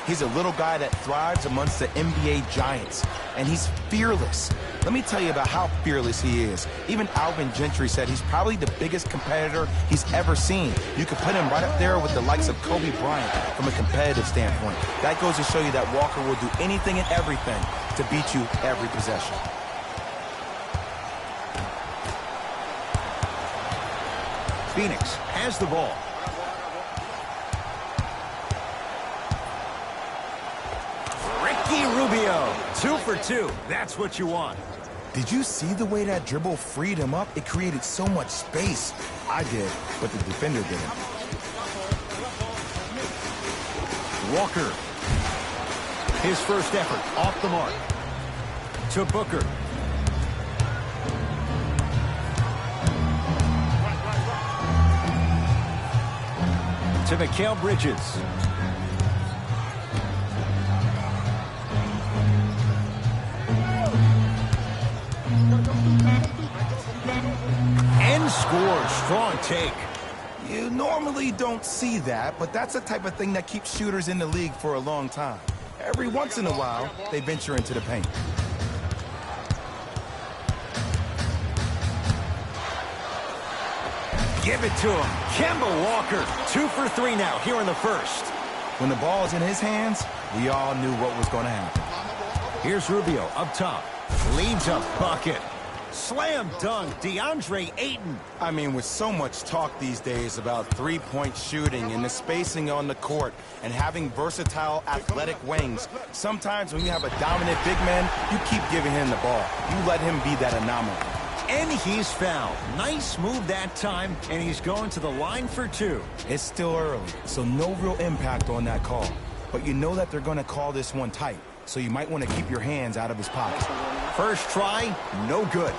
He's a little guy that thrives amongst the NBA giants, and he's fearless. Let me tell you about how fearless he is. Even Alvin Gentry said he's probably the biggest competitor he's ever seen. You could put him right up there with the likes of Kobe Bryant from a competitive standpoint. That goes to show you that Walker will do anything and everything to beat you every possession. Phoenix has the ball. Ricky Rubio, 2 for 2. That's what you want. Did you see the way that dribble freed him up? It created so much space. I did, but the defender didn't. Walker. His first effort off the mark. To Booker. To Mikal Bridges. And scores. Strong take. You normally don't see that, but that's the type of thing that keeps shooters in the league for a long time. Every once in a while, they venture into the paint. Give it to him. Kemba Walker, 2 for 3 now here in the first. When the ball's in his hands, we all knew what was going to happen. Here's Rubio up top. Leads a bucket. Slam dunk, DeAndre Ayton. I mean, with so much talk these days about three-point shooting and the spacing on the court and having versatile athletic wings, sometimes when you have a dominant big man, you keep giving him the ball. You let him be that anomaly. And he's fouled. Nice move that time, and he's going to the line for 2. It's still early, so no real impact on that call. But you know that they're going to call this one tight, so you might want to keep your hands out of his pocket. First try, no good.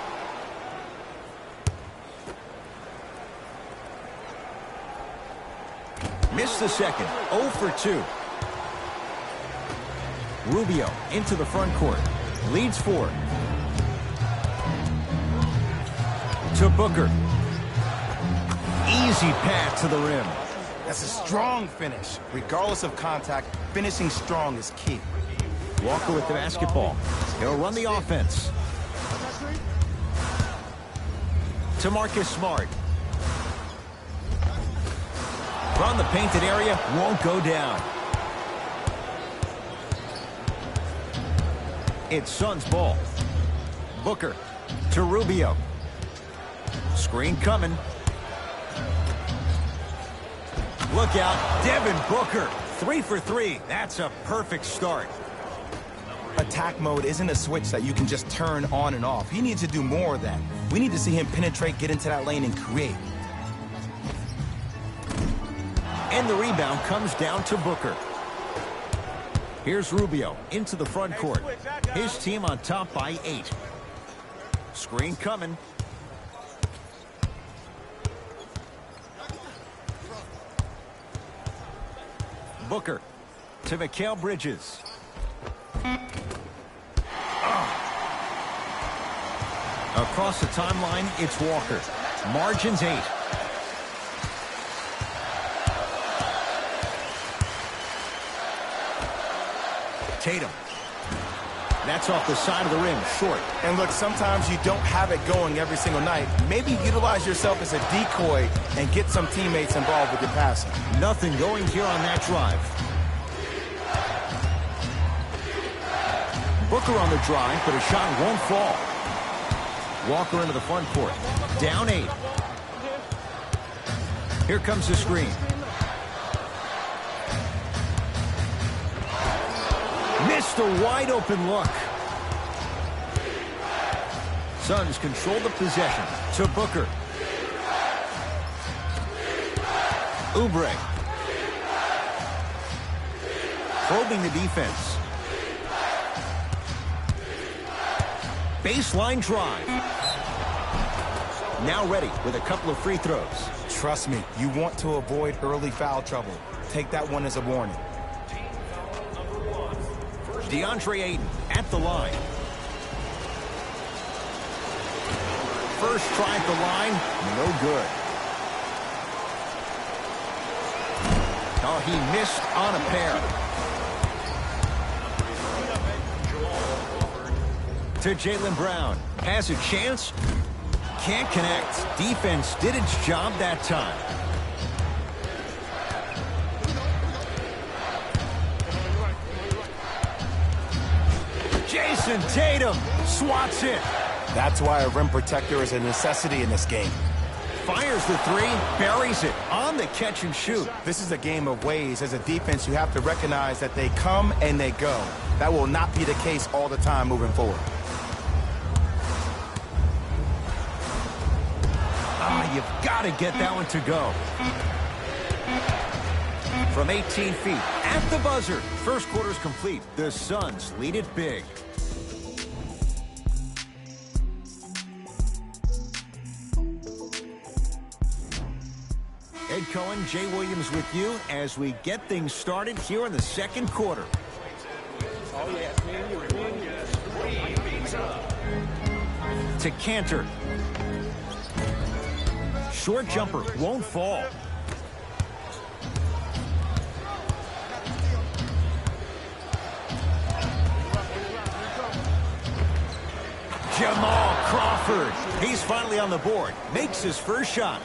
Missed the second, 0 for 2. Rubio into the front court. Leads 4. To Booker. Easy pass to the rim. That's a strong finish. Regardless of contact, finishing strong is key. Walker with the basketball. He'll run the offense. To Marcus Smart. From the painted area, won't go down. It's Suns ball. Booker to Rubio. Screen coming. Look out, Devin Booker. 3 for 3. That's a perfect start. Attack mode isn't a switch that you can just turn on and off. He needs to do more of that. We need to see him penetrate, get into that lane, and create. And the rebound comes down to Booker. Here's Rubio into the front court. His team on top by 8. Screen coming. Booker to Mikal Bridges. Across the timeline, it's Walker. Margins 8. Tatum. That's off the side of the rim, short. And look, sometimes you don't have it going every single night. Maybe utilize yourself as a decoy and get some teammates involved with your passing. Nothing going here on that drive. Booker on the drive, but a shot won't fall. Walker into the front court. Down 8. Here comes the screen. Missed a wide open look. Suns control the possession to Booker. Oubre. Probing the defense. Baseline drive. Now ready with a couple of free throws. Trust me, you want to avoid early foul trouble. Take that one as a warning. DeAndre Ayton at the line. First try at the line, no good. Oh, he missed on a pair. To Jaylen Brown. Has a chance. Can't connect. Defense did its job that time. Jason Tatum swats it. That's why a rim protector is a necessity in this game. Fires the three, buries it on the catch and shoot. This is a game of ways. As a defense, you have to recognize that they come and they go. That will not be the case all the time moving forward. You've got to get that one to go. From 18 feet, at the buzzer. First quarter's complete. The Suns lead it big. Ed Cohen, Jay Williams with you as we get things started here in the second quarter. To Cantor. Short jumper won't fall. Jamal Crawford. He's finally on the board. Makes his first shot.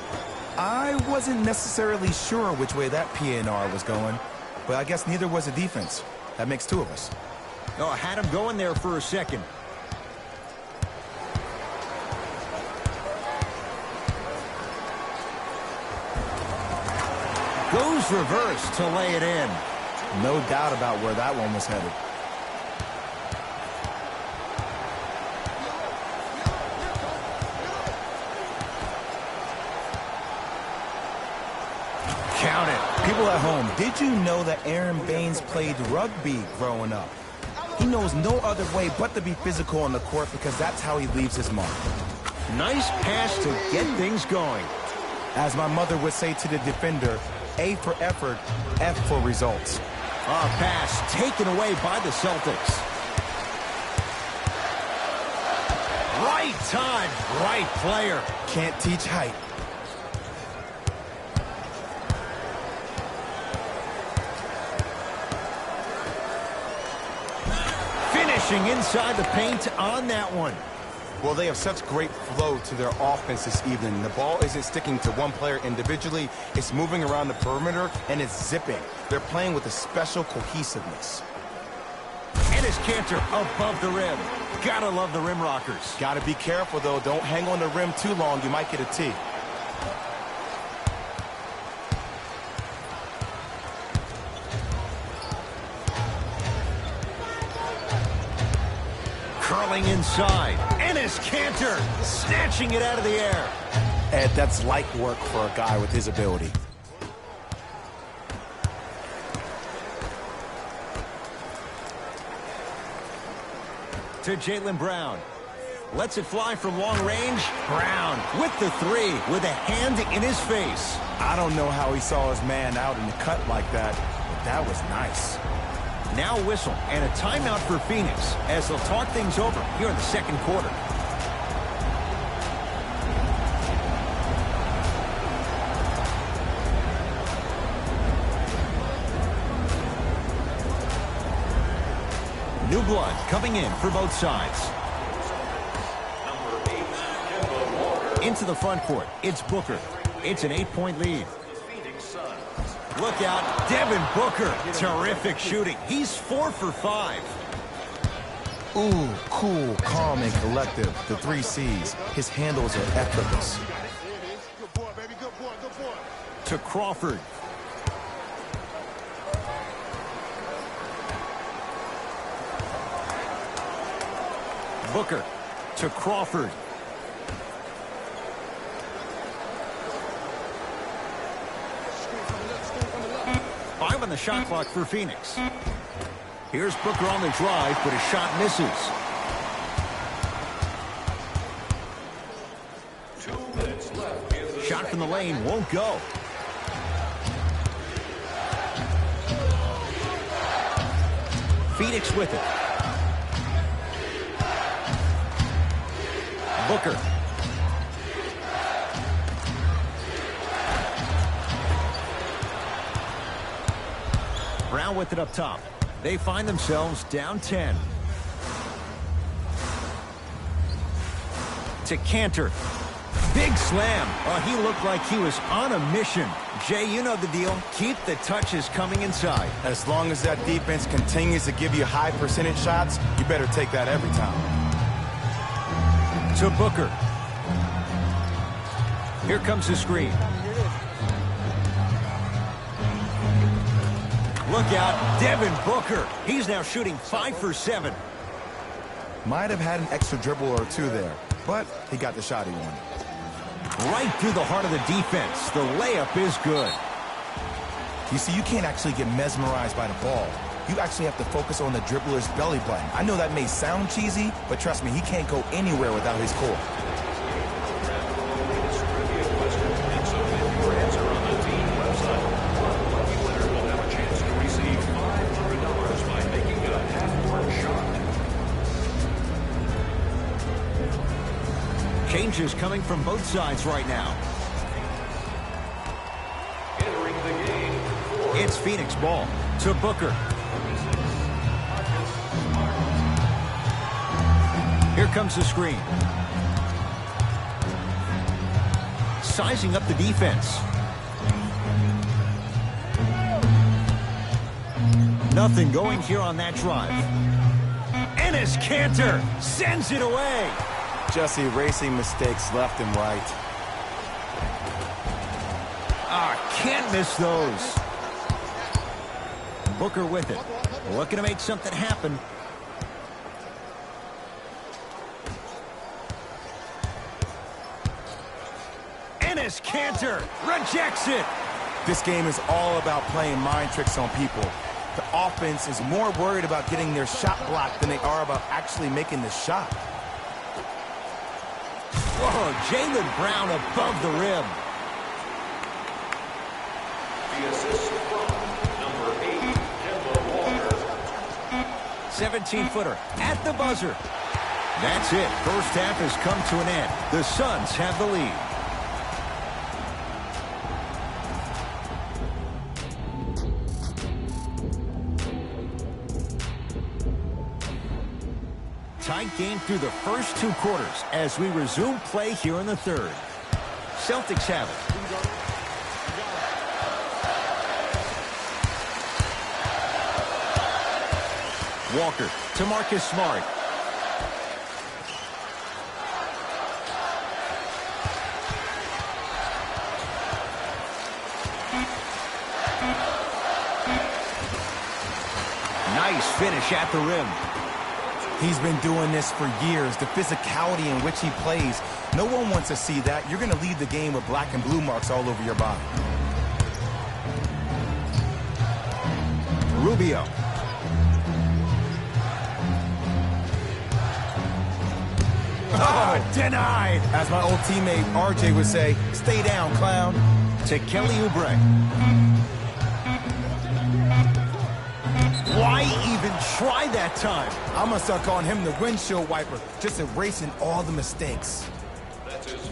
I wasn't necessarily sure which way that PNR was going, but I guess neither was the defense. That makes two of us. Oh, I had him going there for a second. Goes reverse to lay it in. No doubt about where that one was headed. Count it. People at home, did you know that Aaron Baines played rugby growing up? He knows no other way but to be physical on the court because that's how he leaves his mark. Nice pass to get things going. As my mother would say to the defender, A for effort, F for results. A pass taken away by the Celtics. Right time, right player. Can't teach height. Finishing inside the paint on that one. Well, they have such great flow to their offense this evening. The ball isn't sticking to one player individually. It's moving around the perimeter, and it's zipping. They're playing with a special cohesiveness. And his Cantor above the rim. Gotta love the rim rockers. Gotta be careful, though. Don't hang on the rim too long. You might get a tee. Curling inside. And his Cantor snatching it out of the air. Ed, that's light work for a guy with his ability. To Jaylen Brown. Lets it fly from long range. Brown with the three with a hand in his face. I don't know how he saw his man out in the cut like that, but that was nice. Now a whistle and a timeout for Phoenix as they'll talk things over here in the second quarter. New blood coming in for both sides. Into the front court, it's Booker. It's an 8-point lead. Look out, Devin Booker. Terrific shooting. He's 4 for 5. Ooh, cool, calm, and collective. The 3 C's. His handles are effortless. To Crawford. Booker to Crawford. Five on the shot clock for Phoenix. Here's Booker on the drive, but his shot misses. 2 minutes left in the Shot from the lane won't go. Phoenix with it. Booker. Brown with it up top. They find themselves down 10. To Cantor. Big slam. Oh, he looked like he was on a mission. Jay, you know the deal. Keep the touches coming inside. As long as that defense continues to give you high percentage shots, you better take that every time. To Booker. Here comes the screen. Look out, Devin Booker. He's now shooting 5 for 7. Might have had an extra dribble or two there, but he got the shot he wanted. Right through the heart of the defense. The layup is good. You see, you can't actually get mesmerized by the ball. You actually have to focus on the dribbler's belly button. I know that may sound cheesy, but trust me, he can't go anywhere without his core. Changes coming from both sides right now. Entering the game. It's Phoenix ball. To Booker. Here comes the screen. Sizing up the defense. Nothing going here on that drive. Enes Kanter sends it away. Just erasing mistakes left and right. Can't miss those. Booker with it. Looking to make something happen. Enes Kanter rejects it. This game is all about playing mind tricks on people. The offense is more worried about getting their shot blocked than they are about actually making the shot. Whoa, Jaylen Brown above the rim. The assist from number 8, Kemba Walker. 17-footer at the buzzer. That's it. First half has come to an end. The Suns have the lead. Tight game through the first 2 quarters as we resume play here in the third. Celtics have it. Walker to Marcus Smart. Nice finish at the rim. He's been doing this for years. The physicality in which he plays. No one wants to see that. You're going to lead the game with black and blue marks all over your body. Rubio. Oh, denied. As my old teammate RJ would say, stay down, clown. To Kelly Oubre. Why even try that time? I'm going to start calling him the windshield wiper, just erasing all the mistakes.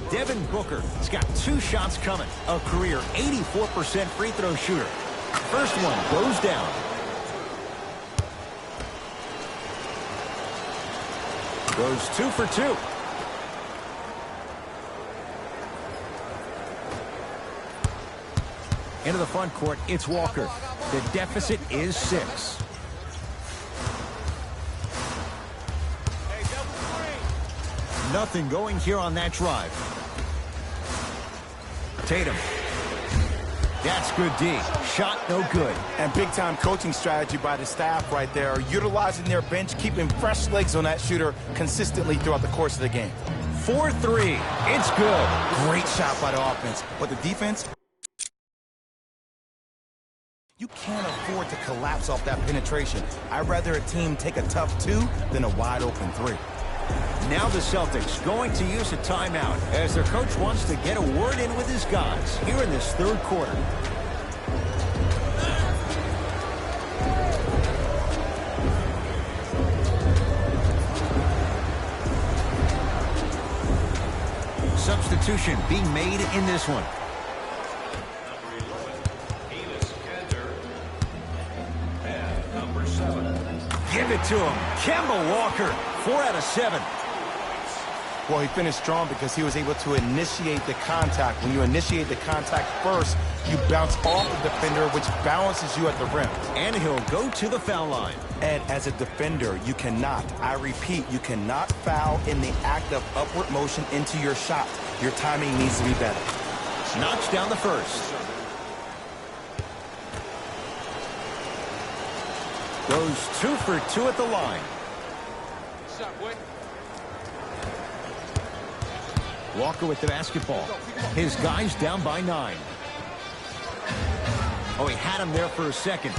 Devin Booker has got 2 shots coming. A career 84% free throw shooter. First one goes down. Goes 2 for 2. Into the front court, it's Walker. The deficit is 6. Nothing going here on that drive. Tatum. That's good D. Shot no good. And big-time coaching strategy by the staff right there, utilizing their bench, keeping fresh legs on that shooter consistently throughout the course of the game. 4-3. It's good. Great shot by the offense, but the defense, you can't afford to collapse off that penetration. I'd rather a team take a tough 2 than a wide-open 3. Now the Celtics going to use a timeout as their coach wants to get a word in with his guys here in this third quarter. Substitution being made in this one. Number 7. Give it to him. Kemba Walker, 4 out of 7. Well, he finished strong because he was able to initiate the contact. When you initiate the contact first, you bounce off the defender, which balances you at the rim. And he'll go to the foul line. And as a defender, you cannot, I repeat, you cannot foul in the act of upward motion into your shot. Your timing needs to be better. Knocks down the first. Goes 2 for 2 at the line. Walker with the basketball. His guy's down by 9. Oh, he had him there for a second.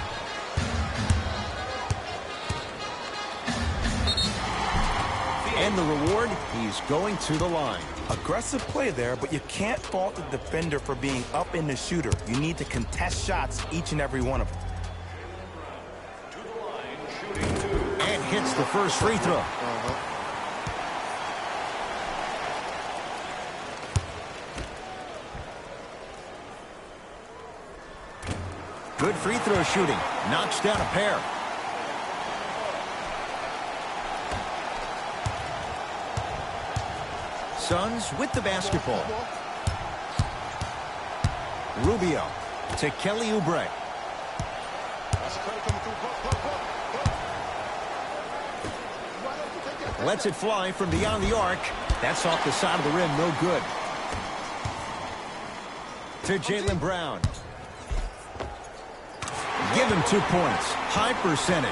And the reward, he's going to the line. Aggressive play there, but you can't fault the defender for being up in the shooter. You need to contest shots, each and every one of them. And hits the first free throw. Good free throw shooting. Knocks down a pair. Suns with the basketball. Rubio to Kelly Oubre. Lets it fly from beyond the arc. That's off the side of the rim, no good. To Jaylen Brown. Give him 2 points. High percentage.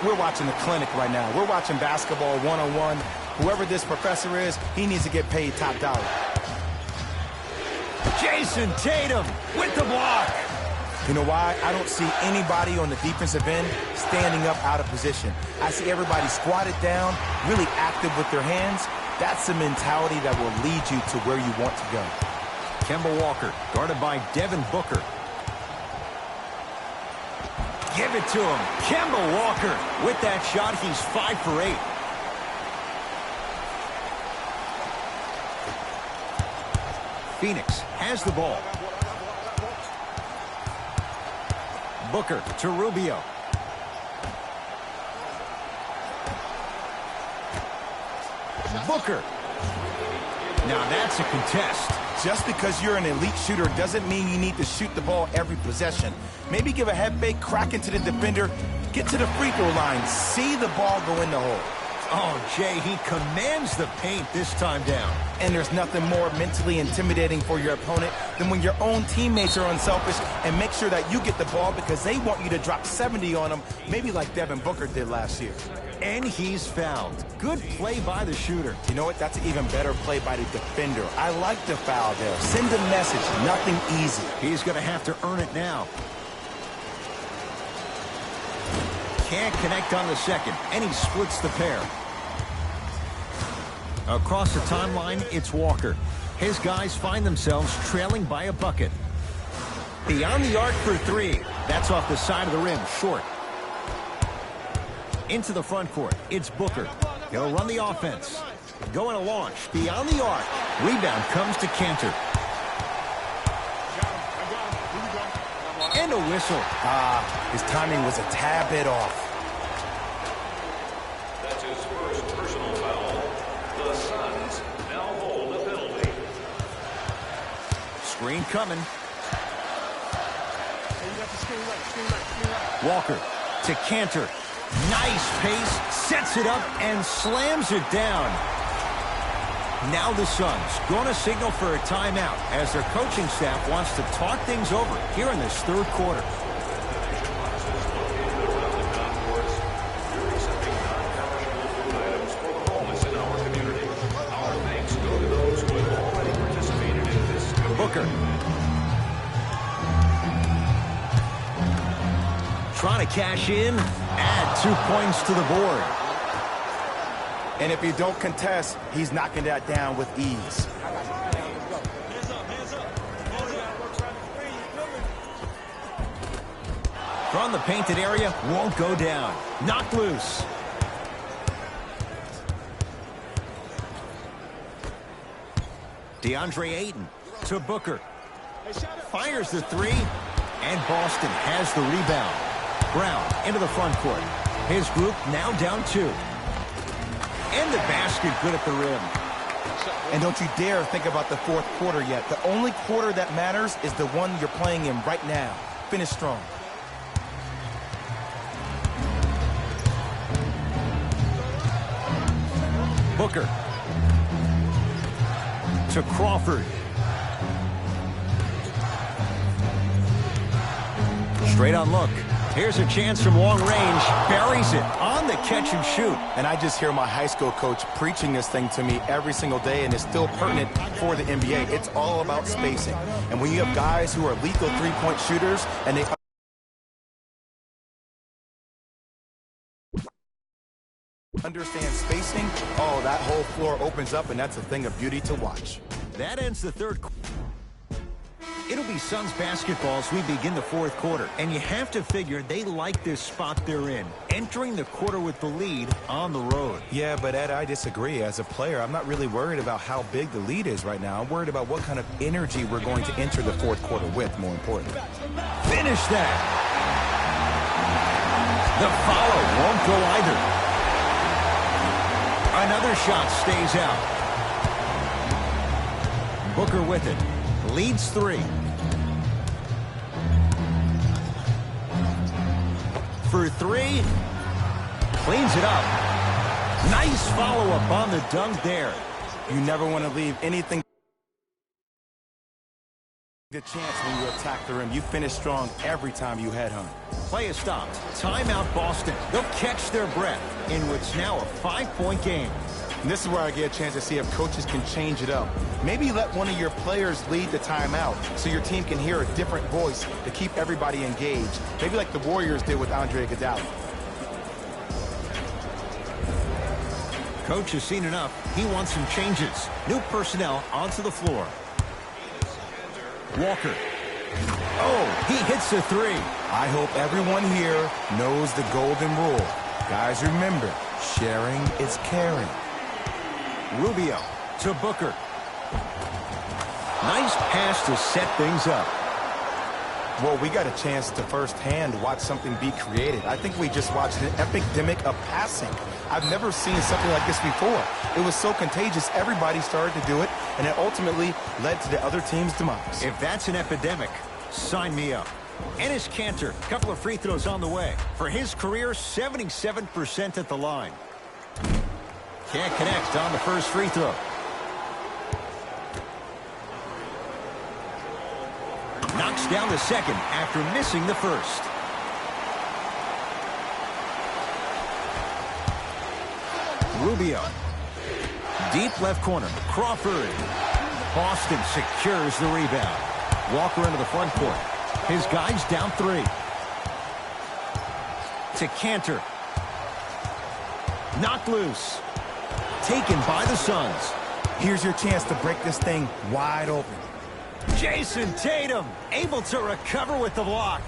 We're watching the clinic right now. We're watching basketball one-on-one. Whoever this professor is, he needs to get paid top dollar. Jason Tatum with the block. You know why? I don't see anybody on the defensive end standing up out of position. I see everybody squatted down, really active with their hands. That's the mentality that will lead you to where you want to go. Kemba Walker, guarded by Devin Booker. Give it to him. Kemba Walker. With that shot, he's 5 for 8. Phoenix has the ball. Booker to Rubio. Booker. Now that's a contest. Just because you're an elite shooter doesn't mean you need to shoot the ball every possession. Maybe give a head fake, crack into the defender, get to the free throw line, see the ball go in the hole. Oh, Jay, he commands the paint this time down. And there's nothing more mentally intimidating for your opponent than when your own teammates are unselfish and make sure that you get the ball because they want you to drop 70 on them, maybe like Devin Booker did last year. And he's fouled. Good play by the shooter. You know what? That's an even better play by the defender. I like the foul there. Send a message. Nothing easy. He's going to have to earn it now. Can't connect on the second, and he splits the pair. Across the timeline, it's Walker. His guys find themselves trailing by a bucket. Beyond the arc for 3. That's off the side of the rim, short. Into the front court, it's Booker. He'll run the offense. Going to launch, beyond the arc. Rebound comes to Cantor. And a whistle. His timing was a tad bit off. That's his first personal foul. The Suns now hold a penalty. Screen coming. Walker to Cantor. Nice pace, sets it up, and slams it down. Now the Suns going to signal for a timeout as their coaching staff wants to talk things over here in this third quarter. Booker. Trying to cash in, add 2 points to the board. And if you don't contest, he's knocking that down with ease. From the painted area, won't go down. Knocked loose. DeAndre Ayton to Booker. Fires the 3, and Boston has the rebound. Brown into the front court. His group now down 2. And the basket good at the rim. And don't you dare think about the fourth quarter yet. The only quarter that matters is the one you're playing in right now. Finish strong. Booker. To Crawford. Straight on look. Here's a chance from long range. Buries it on the catch and shoot. And I just hear my high school coach preaching this thing to me every single day, and it's still pertinent for the NBA. It's all about spacing. And when you have guys who are lethal three-point shooters and they understand spacing, oh, that whole floor opens up, and that's a thing of beauty to watch. That ends the third quarter. It'll be Suns basketball as we begin the fourth quarter. And you have to figure they like this spot they're in, entering the quarter with the lead on the road. Yeah, but Ed, I disagree. As a player, I'm not really worried about how big the lead is right now. I'm worried about what kind of energy we're going to enter the fourth quarter with, more importantly. Finish that. The follow won't go either. Another shot stays out. Booker with it. Leads 3. For 3. Cleans it up. Nice follow-up on the dunk there. You never want to leave anything the chance when you attack the rim. You finish strong every time you headhunt. Play is stopped. Timeout Boston. They'll catch their breath in what's now a 5-point game. And this is where I get a chance to see if coaches can change it up. Maybe let one of your players lead the timeout so your team can hear a different voice to keep everybody engaged. Maybe like the Warriors did with Andre Iguodala. Coach has seen enough. He wants some changes. New personnel onto the floor. Walker. Oh, he hits the 3. I hope everyone here knows the golden rule. Guys, remember, sharing is caring. Rubio to Booker. Nice pass to set things up. Well, we got a chance to firsthand watch something be created. I think we just watched an epidemic of passing. I've never seen something like this before. It was so contagious, everybody started to do it, and it ultimately led to the other team's demise. If that's an epidemic, sign me up. Enes Kanter, couple of free throws on the way. For his career, 77% at the line. Can't connect on the first free throw. Knocks down the second after missing the first. Rubio. Deep left corner. Crawford. Boston secures the rebound. Walker into the front court. His guys down 3. To Kanter. Knocked loose. Taken by the Suns. Here's your chance to break this thing wide open. Jason Tatum able to recover with the block.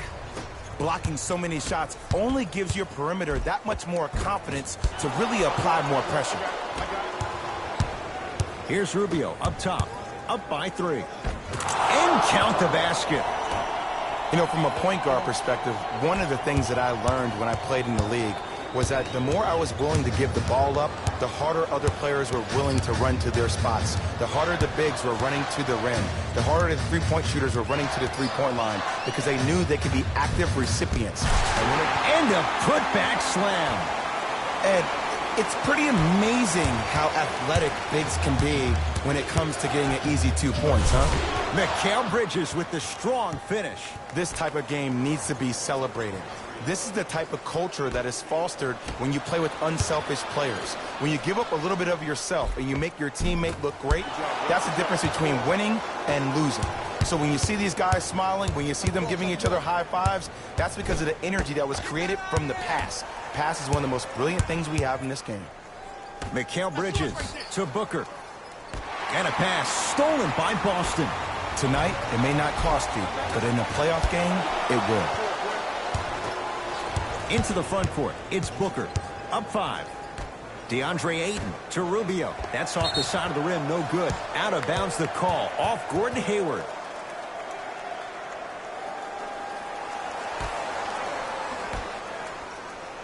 Blocking so many shots only gives your perimeter that much more confidence to really apply more pressure. Here's Rubio up top. Up by 3. And count the basket. You know, from a point guard perspective, one of the things that I learned when I played in the league was that the more I was willing to give the ball up, the harder other players were willing to run to their spots. The harder the bigs were running to the rim. The harder the three-point shooters were running to the three-point line because they knew they could be active recipients. And a putback slam. Ed, it's pretty amazing how athletic bigs can be when it comes to getting an easy 2 points, huh? Mikal Bridges with the strong finish. This type of game needs to be celebrated. This is the type of culture that is fostered when you play with unselfish players. When you give up a little bit of yourself and you make your teammate look great, that's the difference between winning and losing. So when you see these guys smiling, when you see them giving each other high fives, that's because of the energy that was created from the pass. Pass is one of the most brilliant things we have in this game. Mikal Bridges to Booker. And a pass stolen by Boston. Tonight, it may not cost you, but in a playoff game, it will. Into the front court, it's Booker. Up 5. DeAndre Ayton to Rubio. That's off the side of the rim, no good. Out of bounds the call, off Gordon Hayward.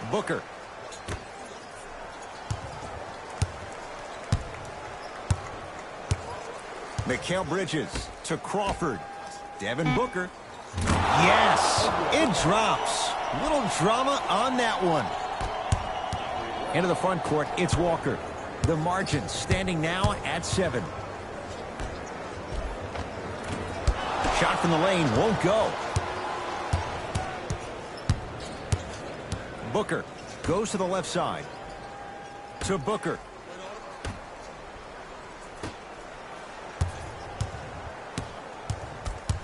Booker. Mikal Bridges to Crawford. Devin Booker. Yes, it drops. Little drama on that one. Into the front court, it's Walker. The margin standing now at 7. Shot from the lane won't go. Booker goes to the left side. To Booker.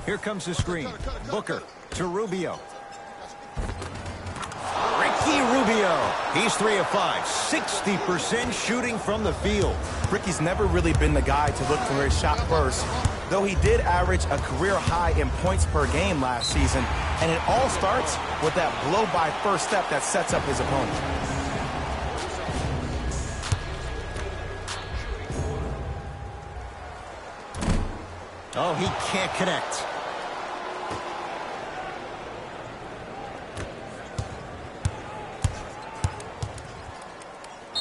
Here comes the screen. Booker to Rubio. Ricky Rubio. He's 3 of 5. 60% shooting from the field. Ricky's never really been the guy to look for his shot first, though he did average a career high in points per game last season. And it all starts with that blow-by first step that sets up his opponent. Oh, he can't connect.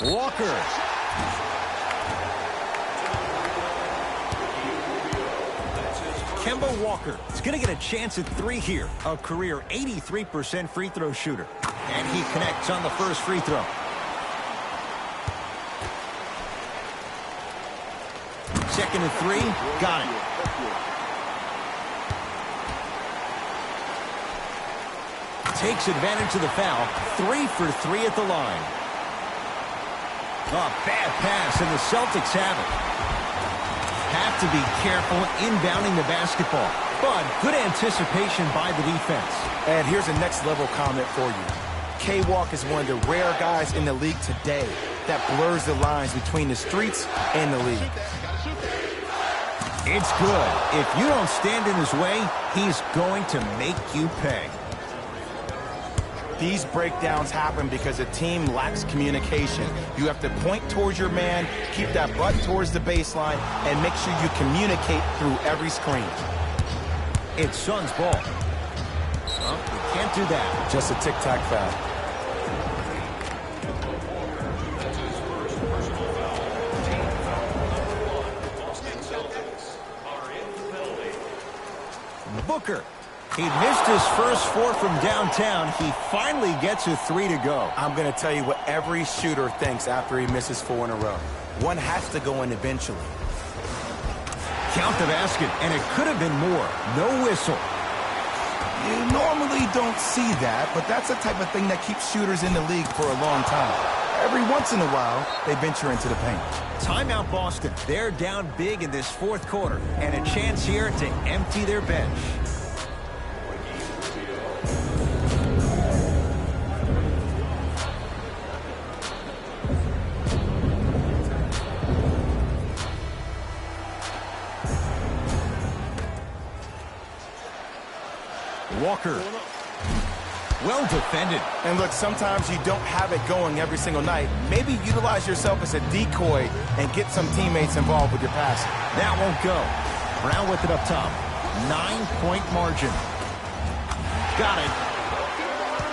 Walker. Kemba Walker is going to get a chance at 3 here. A career 83% free throw shooter. And he connects on the first free throw. Second and 3. Got it. Takes advantage of the foul. 3 for 3 at the line. A bad pass, and the Celtics have it. Have to be careful inbounding the basketball, but good anticipation by the defense. And here's a next-level comment for you. K-Walk is one of the rare guys in the league today that blurs the lines between the streets and the league. It's good. If you don't stand in his way, he's going to make you pay. These breakdowns happen because a team lacks communication. You have to point towards your man, keep that butt towards the baseline, and make sure you communicate through every screen. It's Suns ball. Well, you can't do that. Just a tic-tac foul. Booker. He missed his first 4 from downtown. He finally gets a 3 to go. I'm going to tell you what every shooter thinks after he misses 4 in a row. One has to go in eventually. Count the basket, and it could have been more. No whistle. You normally don't see that, but that's the type of thing that keeps shooters in the league for a long time. Every once in a while, they venture into the paint. Timeout Boston. They're down big in this 4th quarter, and a chance here to empty their bench. Walker. Well defended. And look, sometimes you don't have it going every single night. Maybe utilize yourself as a decoy and get some teammates involved with your passing. That won't go. Brown with it up top. 9-point margin. Got it.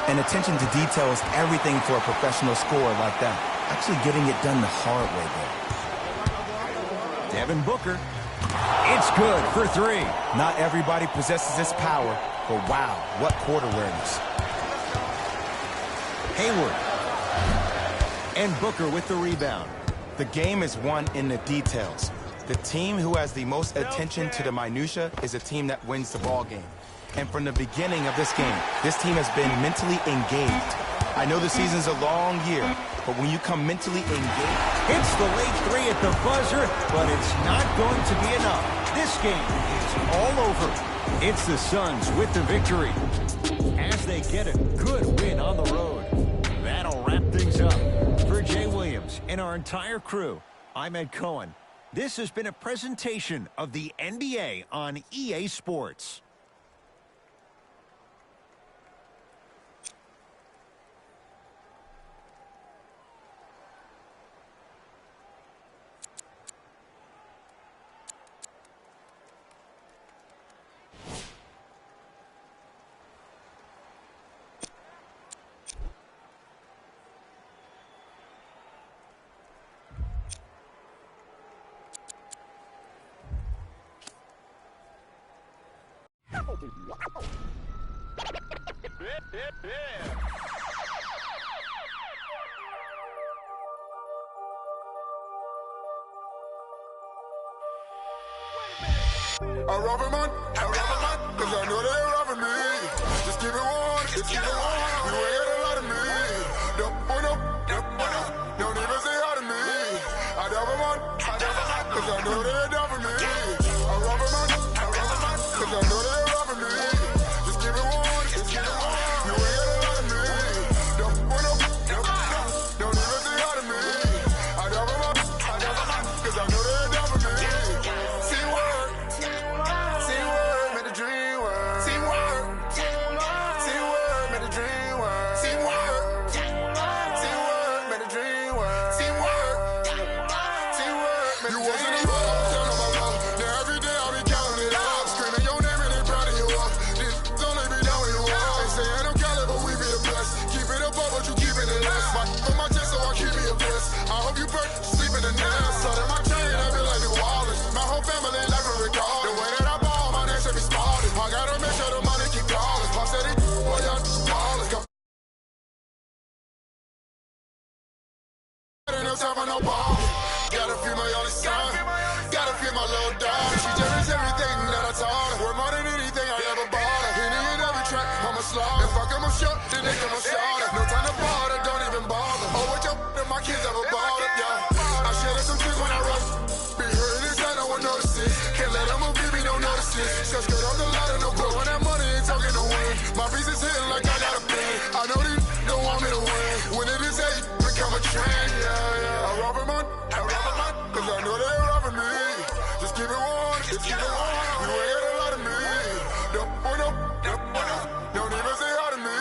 And attention to detail is everything for a professional scorer like that. Actually getting it done the hard way there. Devin Booker. It's good for 3. Not everybody possesses this power, but wow, what court awareness. Hayward. And Booker with the rebound. The game is won in the details. The team who has the most attention to the minutia is a team that wins the ball game. And from the beginning of this game, this team has been mentally engaged. I know the season's a long year, but when you come mentally engaged... Hits the late 3 at the buzzer, but it's not going to be enough. This game is all over. It's the Suns with the victory as they get a good win on the road. That'll wrap things up. For Jay Williams and our entire crew, I'm Ed Cohen. This has been a presentation of the NBA on EA Sports. I rob a man, cause I know they're robbing me. Just keep it warm, just keep it warm. You ain't got a lot of me. Don't want up, don't even say hi to me. I rob a man, cause I know they're down for me. I rob a man, cause I know they're robbing me. Just keep it warm, just keep it warm. You ain't got a lot of me. Don't want up, don't even say hi to me. I rob a man, cause I know they're down for me. See what? See word, made the dream work. See word, made the dream work. See word, made the dream work. See word, made the dream work. You wasn't a road, down on my wall. Now every day I'll be counting it up. Screaming your name and they prouding you up. This only be down when you walk. They say ain't no Cali, but we be the best. Keep it above, but you keeping it less. Fight for my chest, so I keep me a vest. I hope you burn, sleep in the nest. So that my chain, I feel like New Orleans. My whole family life a record. The way that I ball, my name should be started. I gotta make sure the money keep calling. I said it, boy, y'all ballers. Ain't no time for no ball. Gotta feel my only son. Gotta feel my little dog. She cherishes everything that I taught her. Worth more than anything I ever bought her. Hitting in every track, I'm a slaughter. If I come up short, then they come up shorter. No time to bother, don't even bother. Oh, what your and my kids ever bothered, yeah. I shed some tears when I rush. Be hurting inside, no one notices. Can't let them move, me, no notices. Just skirt on the ladder, no blowing that money and talking to win. My piece is hitting like I got a pin. I know these don't want me to win. When it is age, become a trend, yeah. I rob a man, cause I know they're robbing me. Just keep it warm, just keep it warm. You ain't got a lot of me. Don't want up, don't even say hi to me.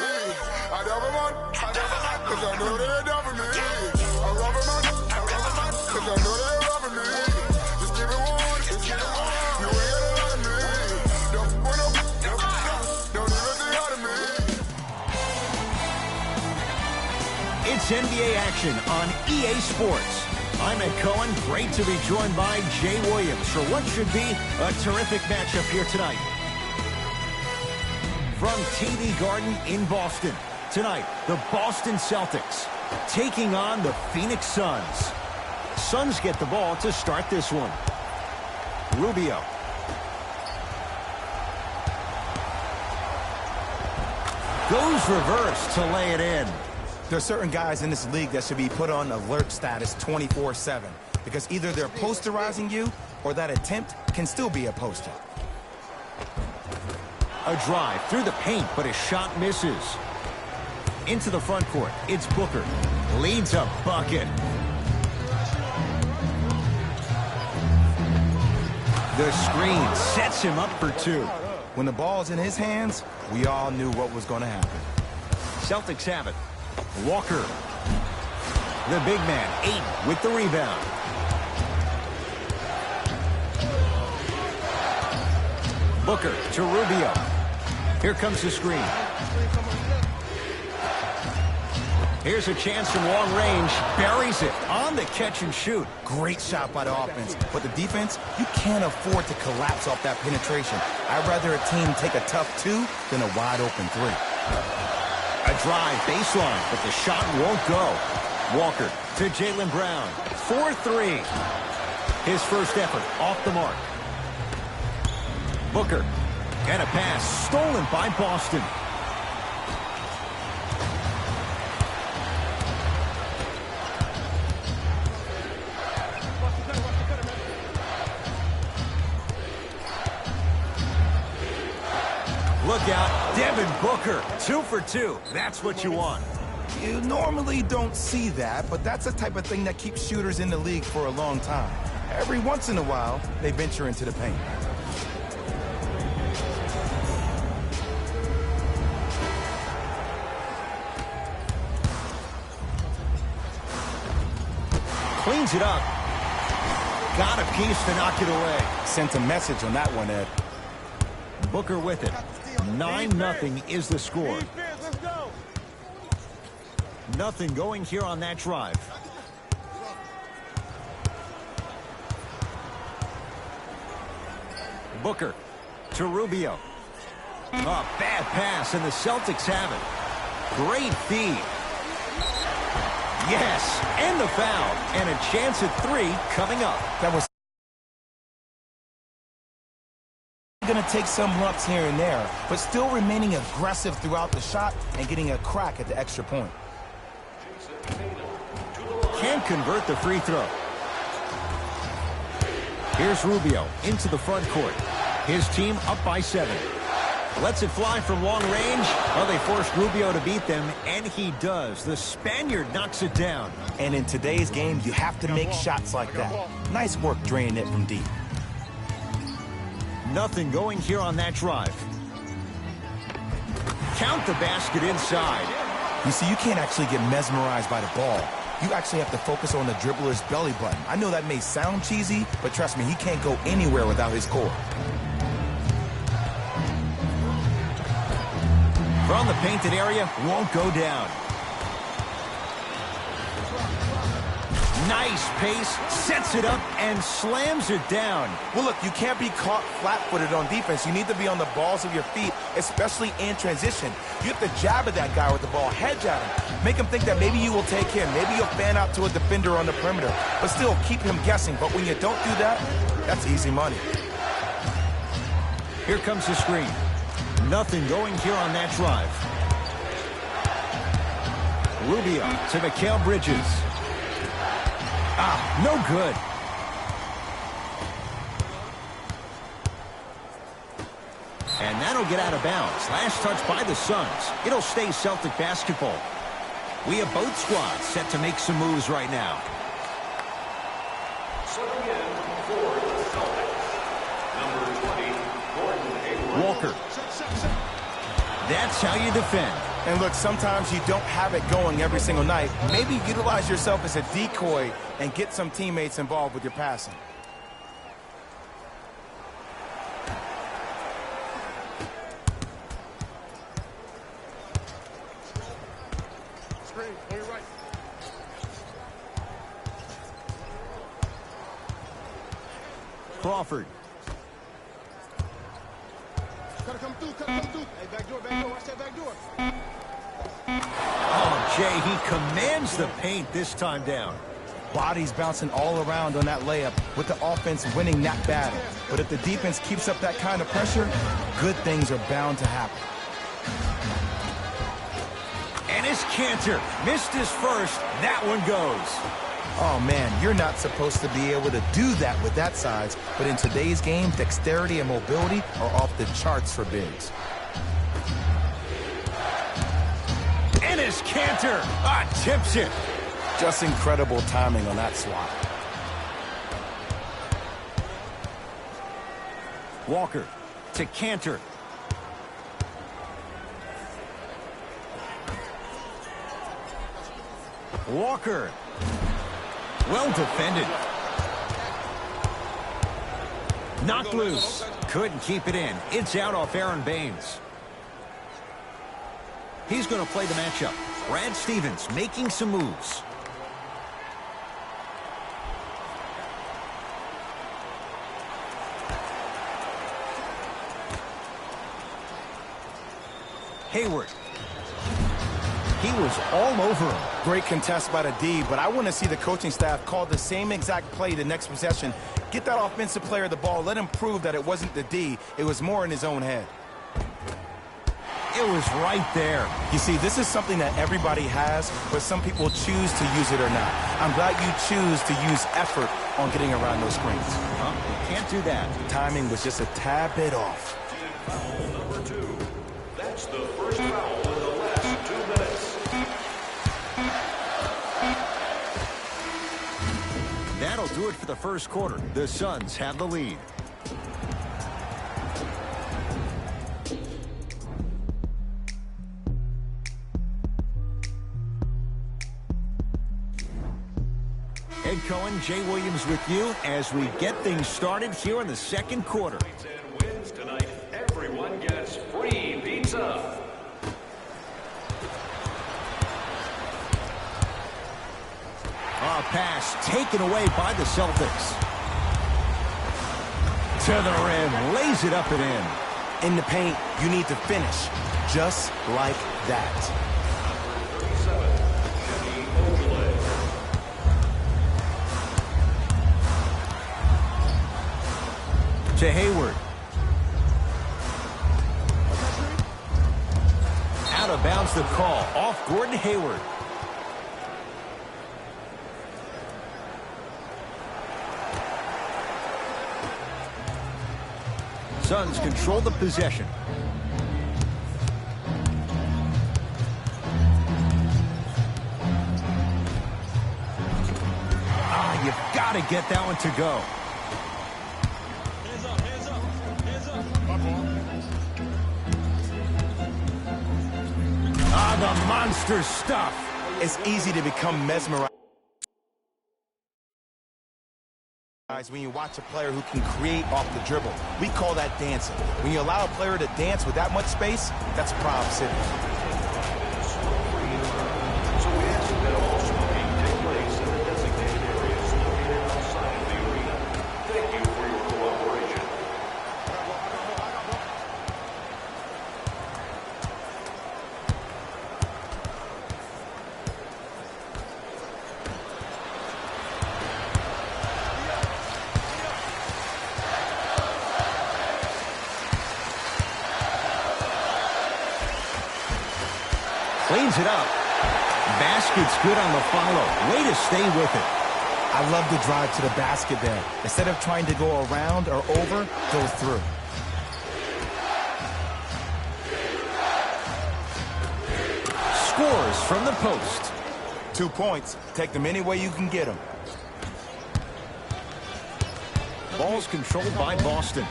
I rob a man, cause I know they're down for me. I rob a man, cause I know they're robbing me. Just keep it warm, just keep it warm. You ain't got a lot of me. Don't want up, don't even say hi to me. It's NBA action on EA Sports. I'm Ed Cohen. Great to be joined by Jay Williams for what should be a terrific matchup here tonight. From TD Garden in Boston, tonight, the Boston Celtics taking on the Phoenix Suns. Suns get the ball to start this one. Rubio. Goes reverse to lay it in. There are certain guys in this league that should be put on alert status 24/7 because either they're posterizing you or that attempt can still be a poster. A drive through the paint, but his shot misses. Into the front court, it's Booker. Leads a bucket. The screen sets him up for two. When the ball's in his hands, we all knew what was going to happen. Celtics have it. Walker. The big man, Ayton with the rebound. Booker to Rubio. Here comes the screen. Here's a chance from long range. Buries it on the catch and shoot. Great shot by the offense, but the defense, you can't afford to collapse off that penetration. I'd rather a team take a tough two than a wide open three. A drive baseline, but the shot won't go. Walker to Jaylen Brown. 4-3. His first effort off the mark. Booker. And a pass stolen by Boston. Look out, Devin Booker, 2 for 2. That's what you want. You normally don't see that, but that's the type of thing that keeps shooters in the league for a long time. Every once in a while, they venture into the paint. Cleans it up. Got a piece to knock it away. Sent a message on that one, Ed. Booker with it. 9-0 is the score. Nothing going here on that drive. Booker to Rubio. A bad pass, and the Celtics have it. Great feed. Yes, and the foul. And a chance at 3 coming up. That was going to take some lumps here and there, but still remaining aggressive throughout the shot and getting a crack at the extra point. Can't convert the free throw. Here's Rubio into the front court. His team up by 7. Lets it fly from long range. Well, they forced Rubio to beat them, and he does. The Spaniard knocks it down. And in today's game, you have to make shots like that. Nice work draining it from deep. Nothing going here on that drive. Count the basket inside. You see, you can't actually get mesmerized by the ball. You actually have to focus on the dribbler's belly button. I know that may sound cheesy, but trust me, he can't go anywhere without his core. From the painted area, won't go down. Nice pace, sets it up, and slams it down. Well, look, you can't be caught flat-footed on defense. You need to be on the balls of your feet, especially in transition. You have to jab at that guy with the ball, hedge at him. Make him think that maybe you will take him. Maybe you'll fan out to a defender on the perimeter, but still keep him guessing. But when you don't do that, that's easy money. Here comes the screen. Nothing going here on that drive. Rubio to Mikal Bridges. No good. And that'll get out of bounds. Last touch by the Suns. It'll stay Celtic basketball. We have both squads set to make some moves right now. Subbing in for the Celtics, number 20, Gordon Hayward. Walker. That's how you defend. And look, sometimes you don't have it going every single night. Maybe utilize yourself as a decoy and get some teammates involved with your passing. Screen, on your right. Crawford. Gotta come through, gotta come through. Hey, back door, watch that back door. Oh, Jay, he commands the paint this time down. Bodies bouncing all around on that layup with the offense winning that battle. But if the defense keeps up that kind of pressure, good things are bound to happen. And his Cantor missed his first. That one goes. Oh, man, you're not supposed to be able to do that with that size. But in today's game, dexterity and mobility are off the charts for bigs. And his Cantor tips it. Just incredible timing on that swat. Walker to Cantor. Walker. Well defended. Knocked loose. Couldn't keep it in. It's out off Aaron Baines. He's going to play the matchup. Brad Stevens making some moves. Hayward. He was all over him. Great contest by the D, but I want to see the coaching staff call the same exact play the next possession. Get that offensive player the ball. Let him prove that it wasn't the D. It was more in his own head. It was right there. You see, this is something that everybody has, but some people choose to use it or not. I'm glad you choose to use effort on getting around those screens. Can't do that. Timing was just a tad bit off. Foul number 2. That's the first foul in the last 2 minutes. That'll do it for the first quarter. The Suns have the lead. Ed Cohen, Jay Williams with you as we get things started here in the second quarter. And wins tonight. Everyone gets free pizza. A pass taken away by the Celtics. To the rim, lays it up and in. In the paint, you need to finish. Just like that. To Hayward. Out of bounds the call. Off Gordon Hayward. Suns control the possession. You've got to get that one to go. The monster stuff. It's easy to become mesmerized when you watch a player who can create off the dribble. We call that dancing. When you allow a player to dance with that much space, that's Prob City. So we ask that all smoking take place in the designated areas located outside of the arena. Thank you for your cooperation. Cleans it up. Basket's good on the follow. Way to stay with it. I love the drive to the basket there. Instead of trying to go around or over, go through. Scores from the post. 2 points. Take them any way you can get them. Ball's controlled by Boston.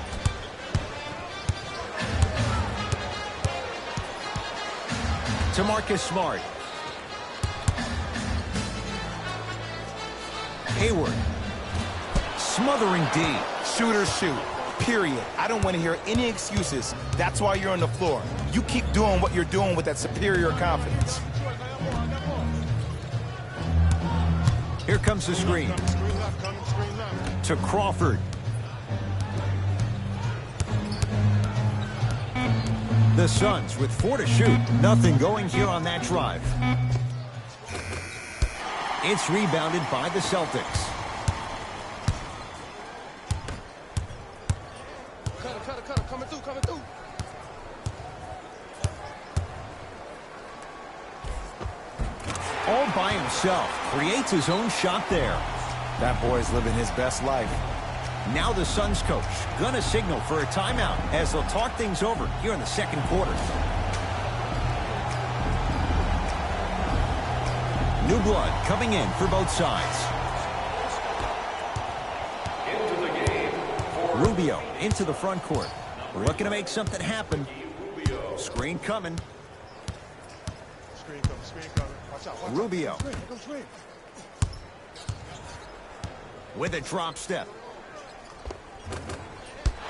To Marcus Smart. Hayward. Smothering D. Shooters shoot. Period. I don't want to hear any excuses. That's why you're on the floor. You keep doing what you're doing with that superior confidence. Here comes the screen. To Crawford. The Suns with 4 to shoot. Nothing going here on that drive. It's rebounded by the Celtics. Cutter, coming through. All by himself. Creates his own shot there. That boy's living his best life. Now the Suns coach gonna signal for a timeout as they'll talk things over here in the second quarter. New blood coming in for both sides. Into the game. Rubio into the front court. We're looking to make something happen. Screen coming. Screen coming. Watch out. Rubio Screen. with a drop step.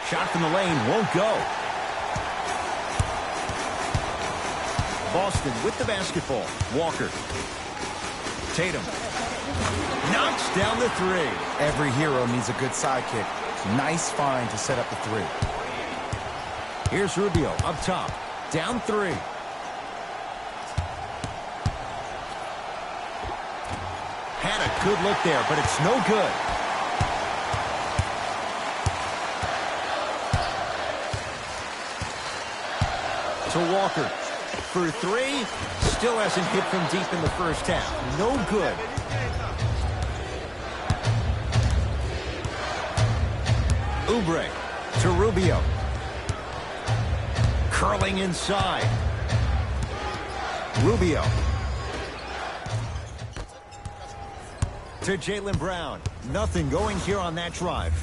Shot from the lane won't go. Boston with the basketball. Walker. Tatum. Knocks down the three. Every hero needs a good sidekick. Nice find to set up the three. Here's Rubio up top. Down three. Had a good look there, but it's no good. To Walker. For three. Still hasn't hit from deep in the first half. No good. Oubre to Rubio. Curling inside. Rubio. To Jaylen Brown. Nothing going here on that drive.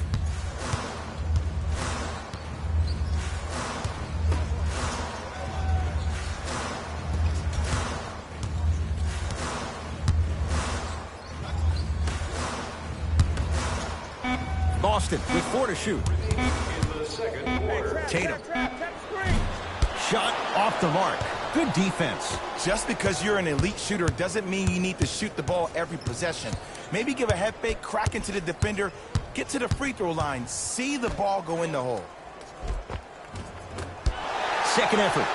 Boston with 4 to shoot. In the second quarter. Tatum. Shot off the mark. Good defense. Just because you're an elite shooter doesn't mean you need to shoot the ball every possession. Maybe give a head fake, crack into the defender, get to the free throw line, see the ball go in the hole. second effort.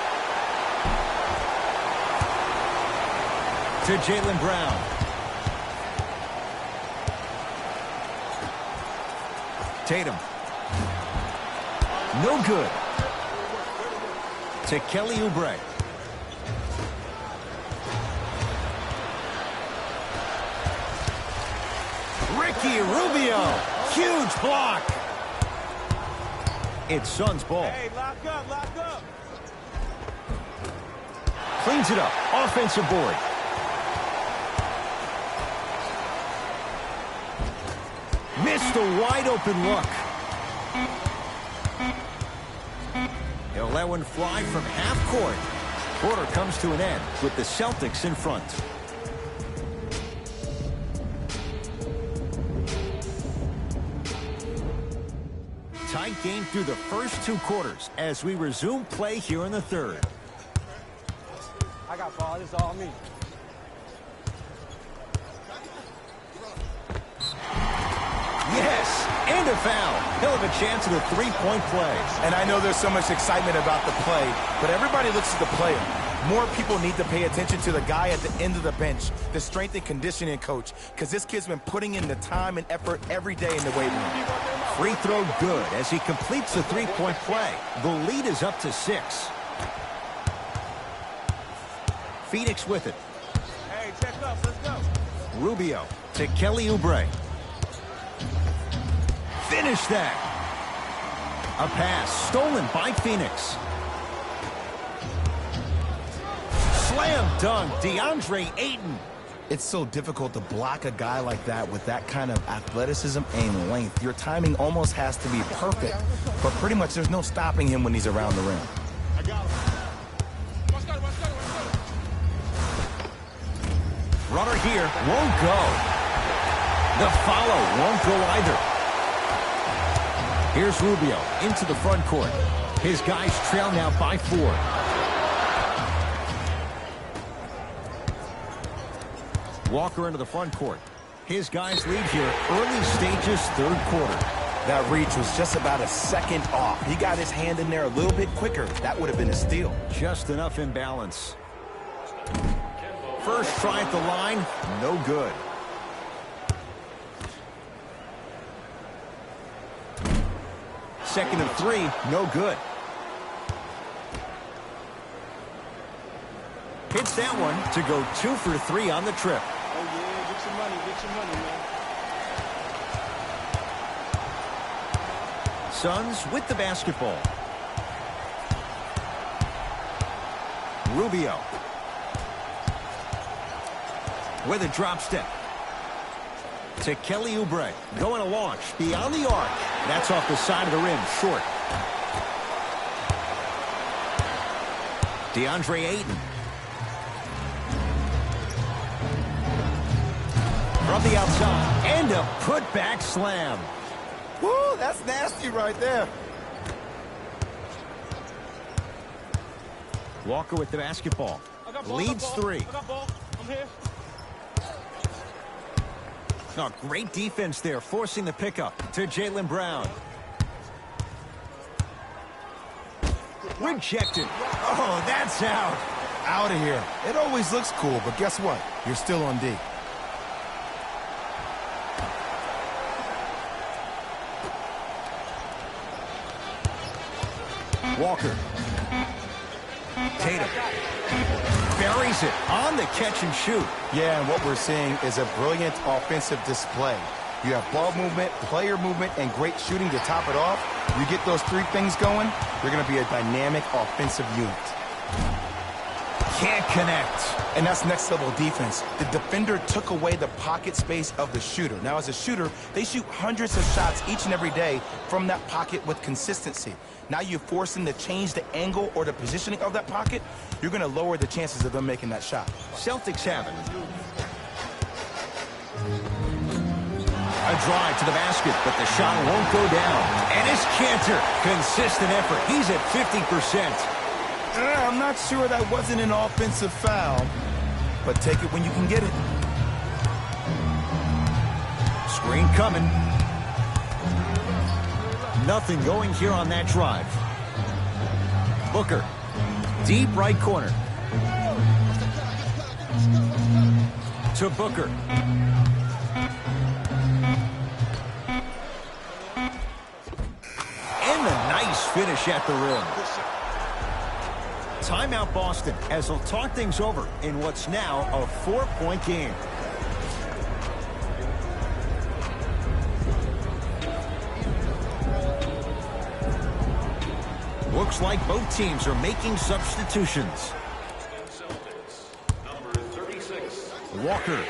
To Jaylen Brown. Tatum. No good. To Kelly Oubre. Ricky Rubio. Huge block. It's Suns ball. Hey, lock up, lock up. Cleans it up. Offensive board. Missed a wide open look. He'll let one fly from half court. Quarter comes to an end with the Celtics in front. Tight game through the first two quarters as we resume play here in the third. I got ball. This is all me. Yes, and a foul. He'll have a chance at a three-point play. And I know there's so much excitement about the play, but everybody looks at the player. More people need to pay attention to the guy at the end of the bench, the strength and conditioning coach, because this kid's been putting in the time and effort every day in the weight room. Free throw good as he completes the three-point play. The lead is up to 6. Phoenix with it. Hey, check up. Let's go. Rubio to Kelly Oubre. Finish that. A pass stolen by Phoenix. Slam dunk, DeAndre Ayton. It's so difficult to block a guy like that with that kind of athleticism and length. Your timing almost has to be perfect, but pretty much there's no stopping him when he's around the rim. I got him. Let's go, let's go, let's go. Runner here won't go. The follow won't go either. Here's Rubio into the front court. His guys trail now by 4. Walker into the front court. His guys lead here early stages third quarter. That reach was just about a second off. He got his hand in there a little bit quicker. That would have been a steal. Just enough imbalance. First try at the line, no good. Second and 3, no good. Hits that one to go 2 for 3 on the trip. Oh, yeah, get your money, man. Suns with the basketball. Rubio. With a drop step. To Kelly Oubre. Going to launch beyond the arc. That's off the side of the rim, short. DeAndre Ayton. From the outside. And a putback slam. Woo, that's nasty right there. Walker with the basketball. I got ball, Leads I got ball. 3. I got ball. I'm here. Oh, great defense there, forcing the pickup to Jaylen Brown. Rejected. Oh, that's out. Out of here. It always looks cool, but guess what? You're still on D. Walker. Tatum. Buries it on the catch and shoot. Yeah, and what we're seeing is a brilliant offensive display. You have ball movement, player movement, and great shooting to top it off. You get those 3 things going, you're going to be a dynamic offensive unit. Can't connect. And that's next level defense. The defender took away the pocket space of the shooter. Now, as a shooter, they shoot hundreds of shots each and every day from that pocket with consistency. Now you force them to change the angle or the positioning of that pocket, you're going to lower the chances of them making that shot. Celtics have it. A drive to the basket, but the shot won't go down. And it's Cantor. Consistent effort. He's at 50%. I'm not sure that wasn't an offensive foul, but take it when you can get it. Screen coming. Nothing going here on that drive. Booker Deep right corner. To Booker. And a nice finish at the rim. Timeout Boston as they'll talk things over in what's now a 4-point game. Looks like both teams are making substitutions. Number 36. Walker.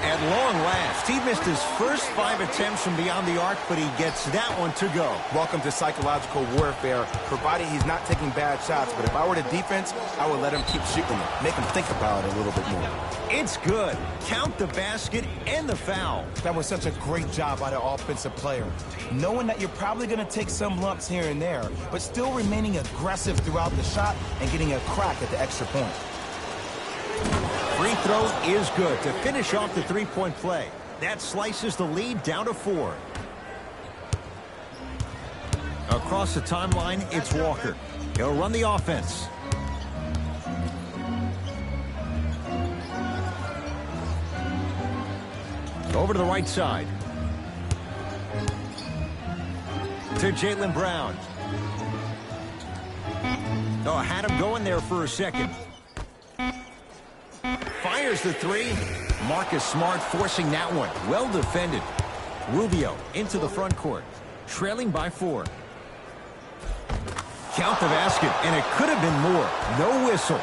At long last, he missed his first 5 attempts from beyond the arc, but he gets that one to go. Welcome to psychological warfare, provided he's not taking bad shots. But if I were the defense, I would let him keep shooting it. Make him think about it a little bit more. It's good. Count the basket and the foul. That was such a great job by the offensive player. Knowing that you're probably going to take some lumps here and there, but still remaining aggressive throughout the shot and getting a crack at the extra point. Free throw is good to finish off the 3-point play. That slices the lead down to 4. Across the timeline, it's Walker. He'll run the offense. Over to the right side. To Jaylen Brown. Oh, had him going there for a second. Fires the 3. Marcus Smart forcing that one. Well defended. Rubio into the front court. Trailing by 4. Count the basket, and it could have been more. No whistle.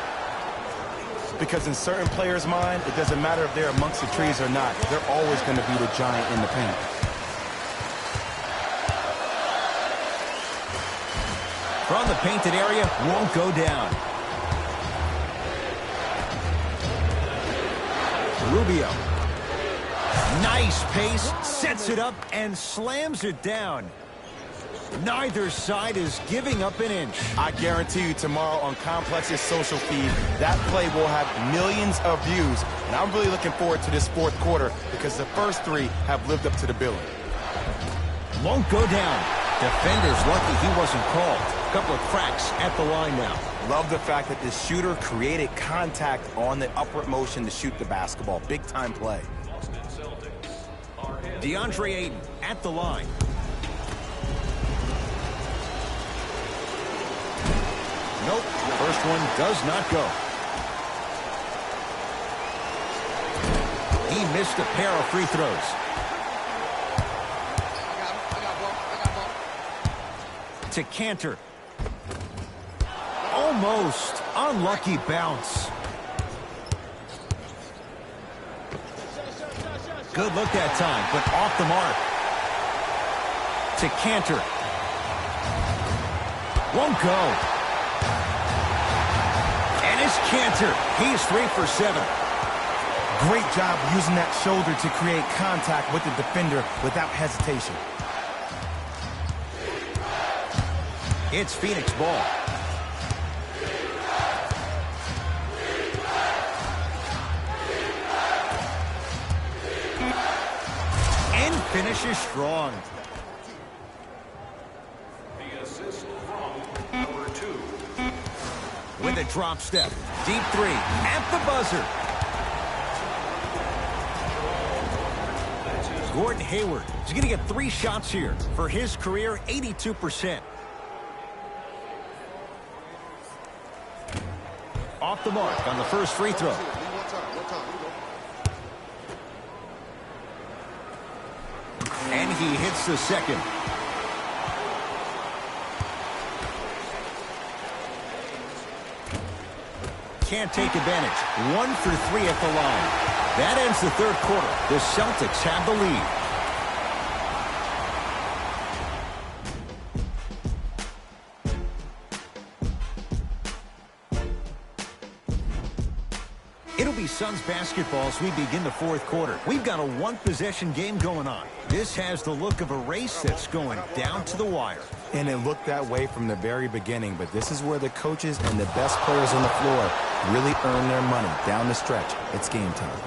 Because in certain players' mind, it doesn't matter if they're amongst the trees or not. They're always going to be the giant in the paint. From the painted area, won't go down. Rubio. Nice pace, sets it up, and slams it down. Neither side is giving up an inch. I guarantee you tomorrow on Complex's social feed, that play will have millions of views. And I'm really looking forward to this fourth quarter because the first 3 have lived up to the billing. Won't go down. Defender's lucky he wasn't called. A couple of cracks at the line now. Love the fact that the shooter created contact on the upward motion to shoot the basketball. Big time play. DeAndre Ayton at the line. Nope, first one does not go. He missed a pair of free throws. To Cantor. Almost unlucky bounce. Good look that time, but off the mark. To Cantor. Won't go. And it's Cantor. He's 3 for 7. Great job using that shoulder to create contact with the defender without hesitation. It's Phoenix ball. And finishes strong. The assist from number 2. With a drop step. Deep 3 at the buzzer. Gordon Hayward is going to get 3 shots here for his career, 82%. Off the mark on the first free throw. And he hits the second. Can't take advantage. 1 for 3 at the line. That ends the third quarter. The Celtics have the lead. It'll be Suns basketball as we begin the fourth quarter. We've got a 1-possession game going on. This has the look of a race that's going down to the wire. And it looked that way from the very beginning, but this is where the coaches and the best players on the floor really earn their money down the stretch. It's game time.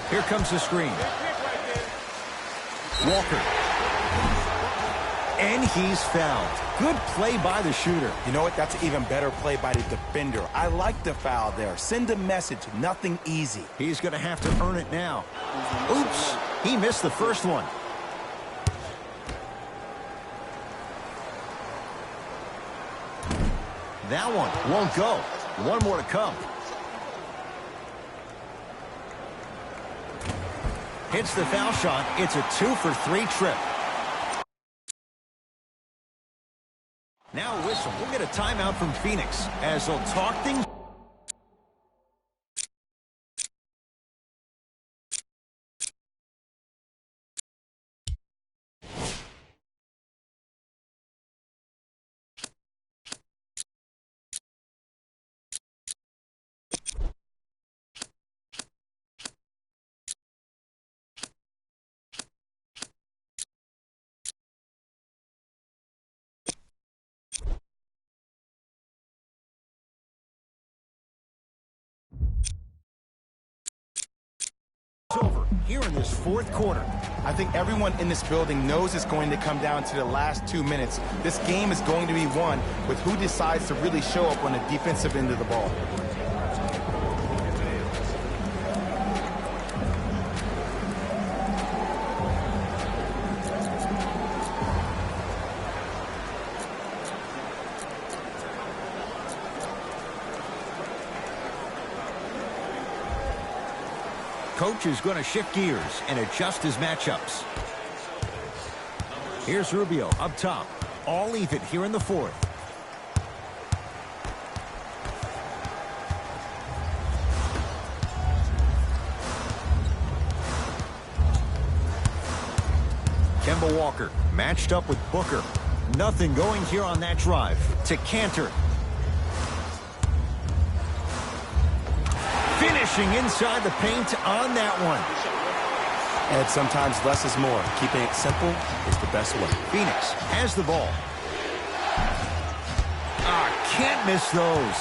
Here comes the screen. Walker. And he's fouled. Good play by the shooter. You know what? That's an even better play by the defender. I like the foul there. Send a message. Nothing easy. He's going to have to earn it now. Oops. He missed the first one. That one won't go. One more to come. Hits the foul shot. It's a 2-for-3 trip. Now a whistle. We'll get a timeout from Phoenix as they'll talk things. Over here in this fourth quarter. I think everyone in this building knows it's going to come down to the last 2 minutes. This game is going to be won with who decides to really show up on the defensive end of the ball. Coach is going to shift gears and adjust his matchups. Here's Rubio up top. All even here in the fourth. Kemba Walker matched up with Booker. Nothing going here on that drive. To Cantor. Finishing inside the paint on that one. And sometimes less is more. Keeping it simple is the best way. Phoenix has the ball. Can't miss those.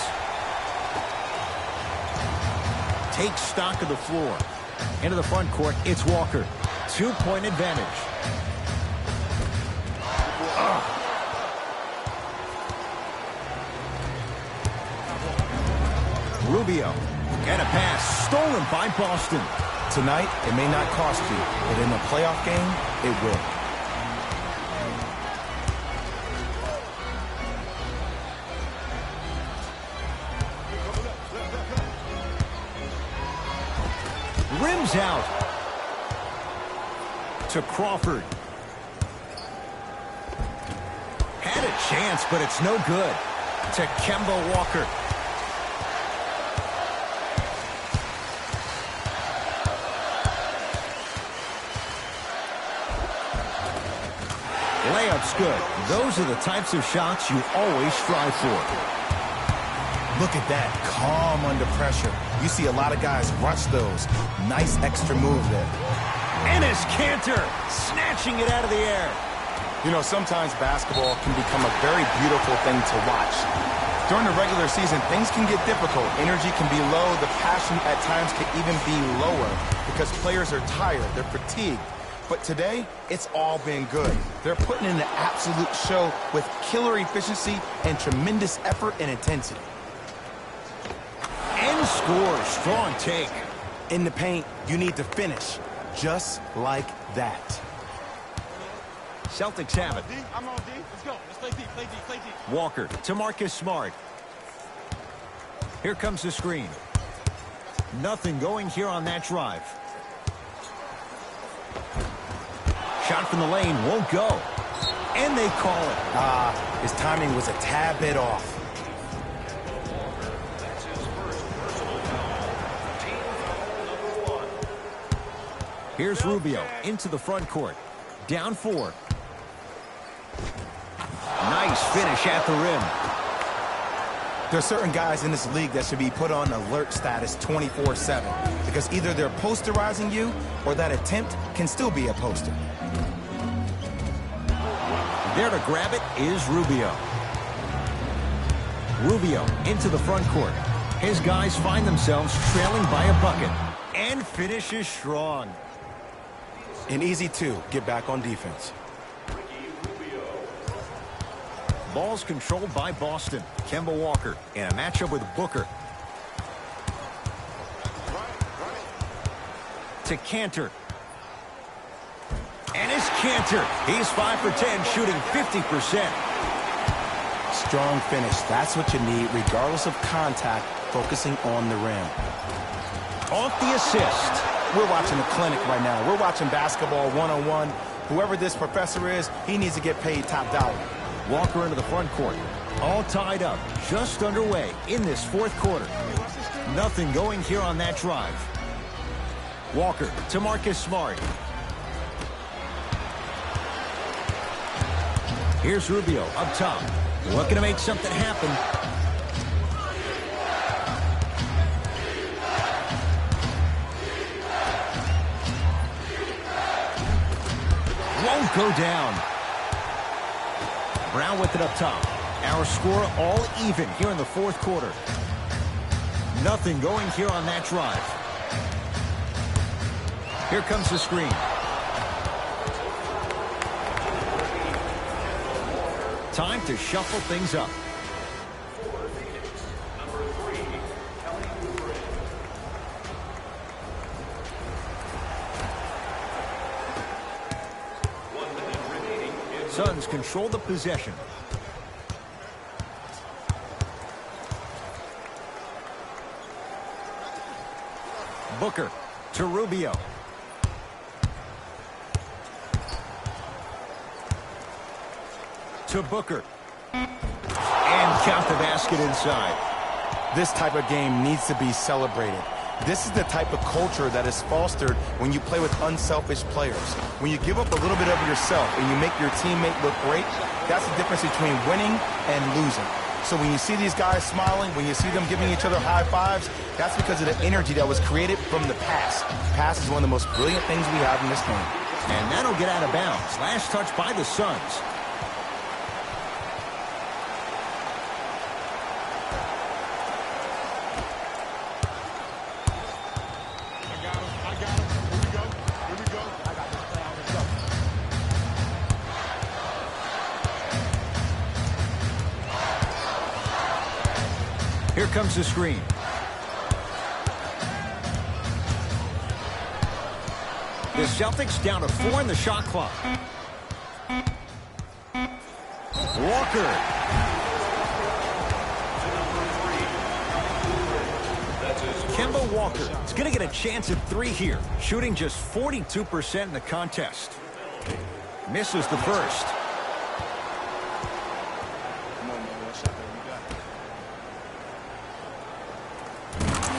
Take stock of the floor. Into the front court, it's Walker. 2-point advantage. Rubio. And a pass stolen by Boston. Tonight, it may not cost you, but in a playoff game, it will. Rims out. To Crawford. Had a chance, but it's no good. To Kemba Walker. Layup's good. Those are the types of shots you always strive for. Look at that. Calm under pressure. You see a lot of guys rush those. Nice extra move there. Enes Kanter snatching it out of the air. You know, sometimes basketball can become a very beautiful thing to watch. During the regular season, things can get difficult. Energy can be low. The passion at times can even be lower because players are tired. They're fatigued. But today, it's all been good. They're putting in an absolute show with killer efficiency and tremendous effort and intensity. And score. Strong take. In the paint, you need to finish just like that. Celtics have it. I'm on D. Let's go. Let's play D. Play D. Play D. Walker to Marcus Smart. Here comes the screen. Nothing going here on that drive. Shot from the lane won't go. And they call it. His timing was a tad bit off. That's his first personal foul. Team foul number 1. Here's Rubio into the front court. Down 4. Nice finish at the rim. There are certain guys in this league that should be put on alert status 24/7 because either they're posterizing you or that attempt can still be a poster. There to grab it is Rubio. Rubio into the front court. His guys find themselves trailing by a bucket and finishes strong. And easy to get back on defense. Ball's controlled by Boston. Kemba Walker in a matchup with Booker. To Cantor. And it's Cantor. He's 5 for 10, shooting 50%. Strong finish. That's what you need, regardless of contact, focusing on the rim. Off the assist. We're watching a clinic right now. We're watching basketball one-on-one. Whoever this professor is, he needs to get paid top dollar. Walker into the front court. All tied up, just underway in this fourth quarter. Nothing going here on that drive. Walker to Marcus Smart. Here's Rubio up top. Looking to make something happen. Won't go down. Brown with it up top. Our score all even here in the fourth quarter. Nothing going here on that drive. Here comes the screen. Time to shuffle things up. Suns control the possession. Booker to Rubio. To Booker. And count the basket inside. This type of game needs to be celebrated. This is the type of culture that is fostered when you play with unselfish players. When you give up a little bit of yourself and you make your teammate look great, that's the difference between winning and losing. So when you see these guys smiling, when you see them giving each other high fives, that's because of the energy that was created from the pass. Pass is one of the most brilliant things we have in this game. And that'll get out of bounds. Last touch by the Suns. Here comes the screen. The Celtics down to 4 in the shot clock. Walker. Kemba Walker is going to get a chance at 3 here, shooting just 42% in the contest. Misses the first.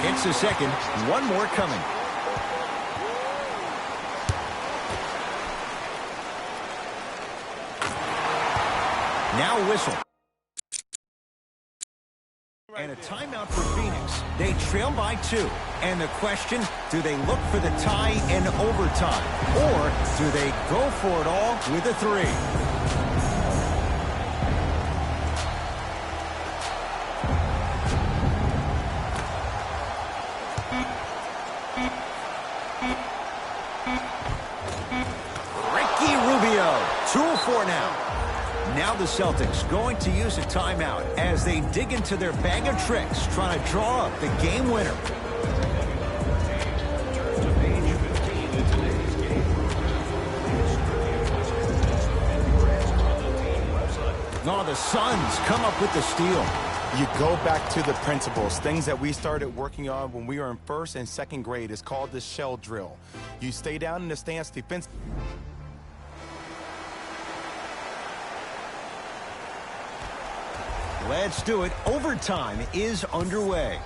Hits the second. One more coming. Now a whistle. And a timeout for Phoenix. They trail by 2. And the question, do they look for the tie in overtime? Or do they go for it all with a 3? Now the Celtics going to use a timeout as they dig into their bag of tricks, trying to draw up the game winner. No, the Suns come up with the steal. You go back to the principles, things that we started working on when we were in first and second grade. It's called the shell drill. You stay down in the stance defense. Let's do it. Overtime is underway.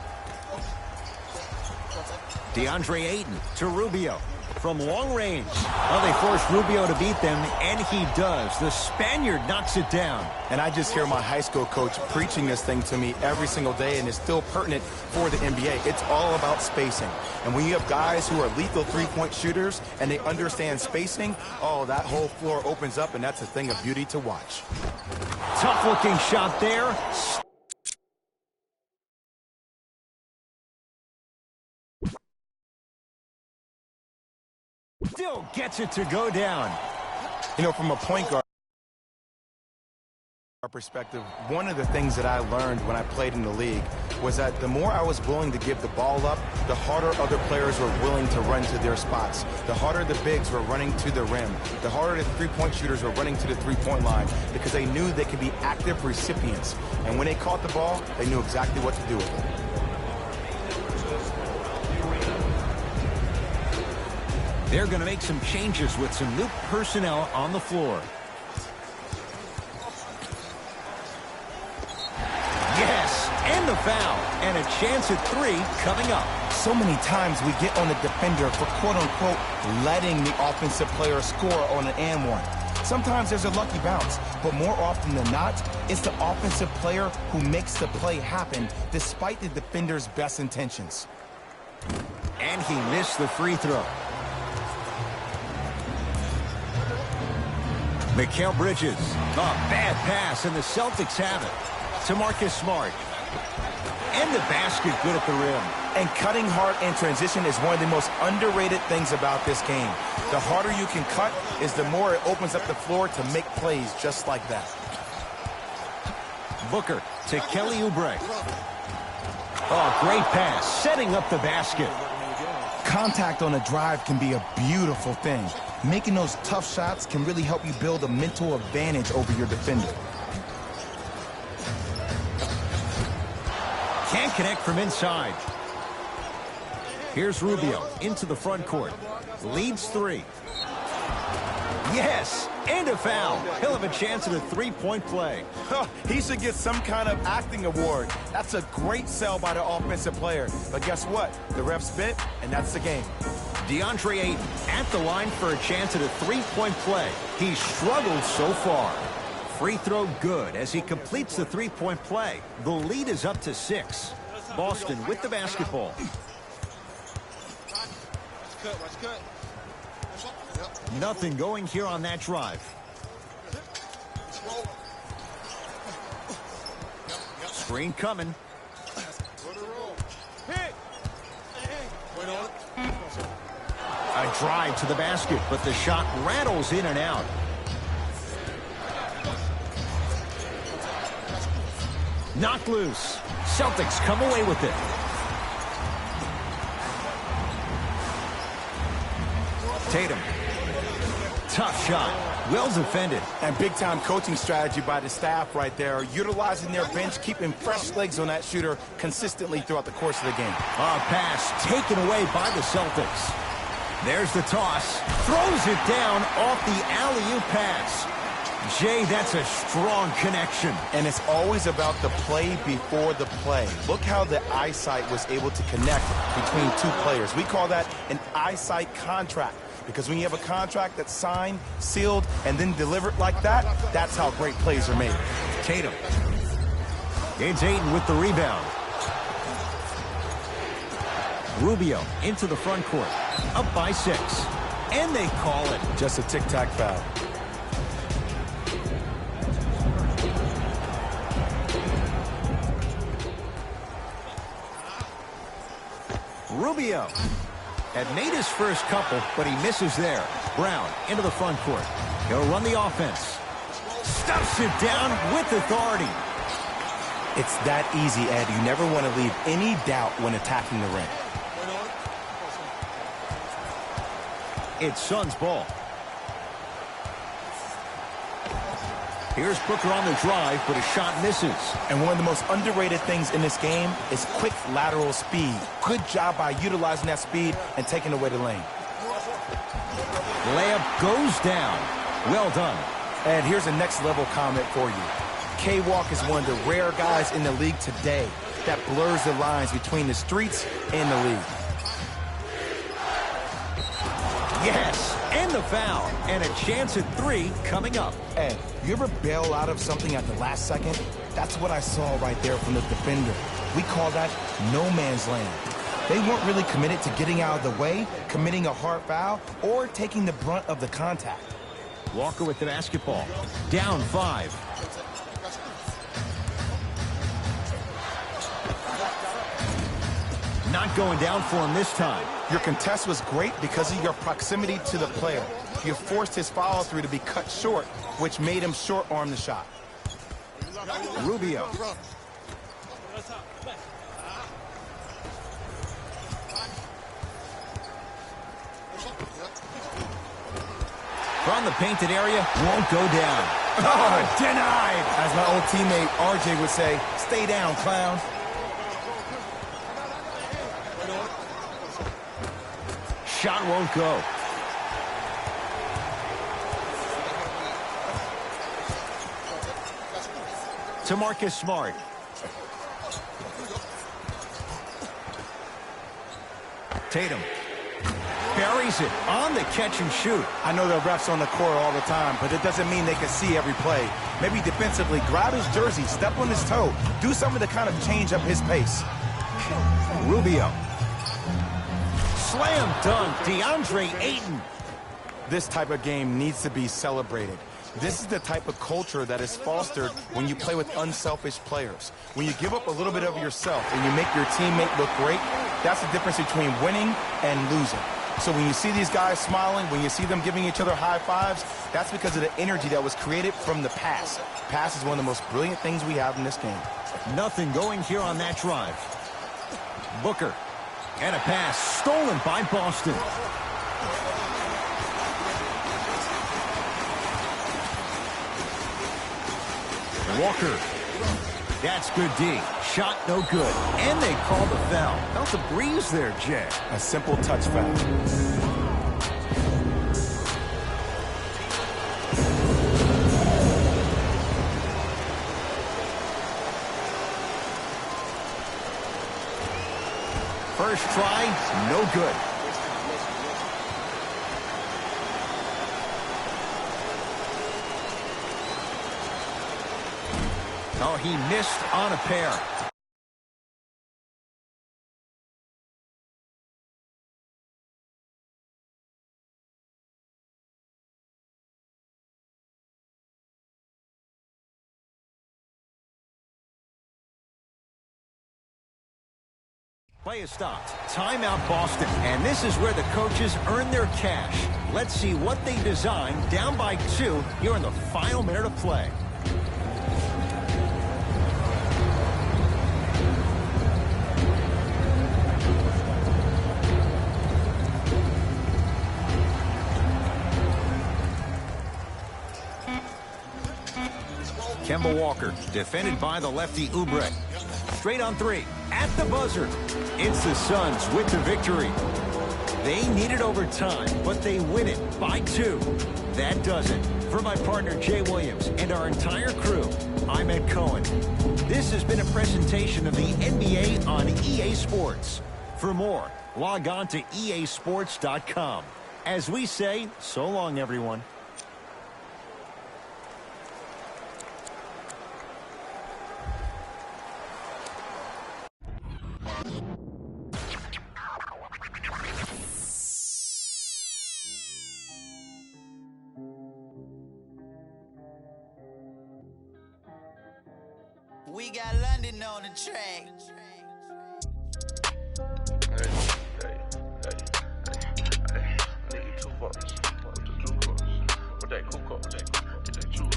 DeAndre Ayton to Rubio from long range. Well, they forced Rubio to beat them, and he does. The Spaniard knocks it down. And I just hear my high school coach preaching this thing to me every single day, and it's still pertinent for the NBA. It's all about spacing. And when you have guys who are lethal three-point shooters and they understand spacing, oh, that whole floor opens up, and that's a thing of beauty to watch. Tough-looking shot there. Still gets it to go down. You know, from a point guard perspective, one of the things that I learned when I played in the league was that the more I was willing to give the ball up, the harder other players were willing to run to their spots. The harder the bigs were running to the rim. The harder the three-point shooters were running to the three-point line because they knew they could be active recipients. And when they caught the ball, they knew exactly what to do with it. They're going to make some changes with some new personnel on the floor. Yes, and the foul, and a chance at three coming up. So many times we get on the defender for quote-unquote letting the offensive player score on an and one. Sometimes there's a lucky bounce, but more often than not, it's the offensive player who makes the play happen despite the defender's best intentions. And he missed the free throw. Mikal Bridges, a bad pass, and the Celtics have it. To Marcus Smart. And the basket good at the rim. And cutting hard in transition is one of the most underrated things about this game. The harder you can cut is the more it opens up the floor to make plays just like that. Booker to Kelly Oubre. Oh, great pass, setting up the basket. Contact on a drive can be a beautiful thing. Making those tough shots can really help you build a mental advantage over your defender. Can't connect from inside. Here's Rubio into the front court. Leads three. Yes, and a foul. He'll have a chance at a three-point play. He should get some kind of acting award. That's a great sell by the offensive player. But guess what? The ref spit, and that's the game. DeAndre Ayton at the line for a chance at a three-point play. He's struggled so far. Free throw good as he completes the three-point play. The lead is up to 6. Boston with the basketball. Nothing going here on that drive. Screen coming. A drive to the basket, but the shot rattles in and out. Knocked loose. Celtics come away with it. Tatum. Tough shot. Well defended. And big-time coaching strategy by the staff right there. Utilizing their bench, keeping fresh legs on that shooter consistently throughout the course of the game. A pass taken away by the Celtics. There's the toss. Throws it down off the alley-oop pass. Jay, that's a strong connection. And it's always about the play before the play. Look how the eyesight was able to connect between two players. We call that an eyesight contract. Because when you have a contract that's signed, sealed, and then delivered like that, that's how great plays are made. Tatum. It's Ayton with the rebound. Rubio into the front court. Up by 6. And they call it. Just a tic-tac foul. Rubio had made his first couple, but he misses there. Brown into the front court. He'll run the offense. Stuffs it down with authority. It's that easy, Ed. You never want to leave any doubt when attacking the rim. It's Suns ball. Here's Booker on the drive, but a shot misses. And one of the most underrated things in this game is quick lateral speed. Good job by utilizing that speed and taking away the lane. Layup goes down. Well done. And here's a next level comment for you. K-Walk is one of the rare guys in the league today that blurs the lines between the streets and the league. Yes, and the foul. And a chance at 3 coming up. Ed, you ever bail out of something at the last second? That's what I saw right there from the defender. We call that no man's land. They weren't really committed to getting out of the way, committing a hard foul, or taking the brunt of the contact. Walker with the basketball. Down 5. Not going down for him this time. Your contest was great because of your proximity to the player. You forced his follow-through to be cut short, which made him short-arm the shot. Rubio. From the painted area, won't go down. Oh, denied. As my old teammate RJ would say, stay down, clown. Shot won't go. To Marcus Smart. Tatum buries it on the catch and shoot. I know the refs on the court all the time, but it doesn't mean they can see every play. Maybe defensively, grab his jersey, step on his toe, do something to kind of change up his pace. Rubio. Slam dunk, DeAndre Ayton. This type of game needs to be celebrated. This is the type of culture that is fostered when you play with unselfish players. When you give up a little bit of yourself and you make your teammate look great, that's the difference between winning and losing. So when you see these guys smiling, when you see them giving each other high fives, that's because of the energy that was created from the pass. Pass is one of the most brilliant things we have in this game. Nothing going here on that drive. Booker. And a pass stolen by Boston. Walker. That's good D. Shot no good. And they call the foul. Felt a breeze there, Jay. A simple touch foul. First try, no good. Oh, he missed on a pair. Play is stopped. Timeout Boston. And this is where the coaches earn their cash. Let's see what they designed down by 2 here in the final minute of play. Kemba Walker, defended by the lefty Oubre. Straight on 3, at the buzzer. It's the Suns with the victory. They need it over time, but they win it by 2. That does it. For my partner Jay Williams and our entire crew, I'm Ed Cohen. This has been a presentation of the NBA on EA Sports. For more, log on to easports.com. As we say, so long, everyone. We got London on the track. I need 2 votes. With that cocoa, with that chula.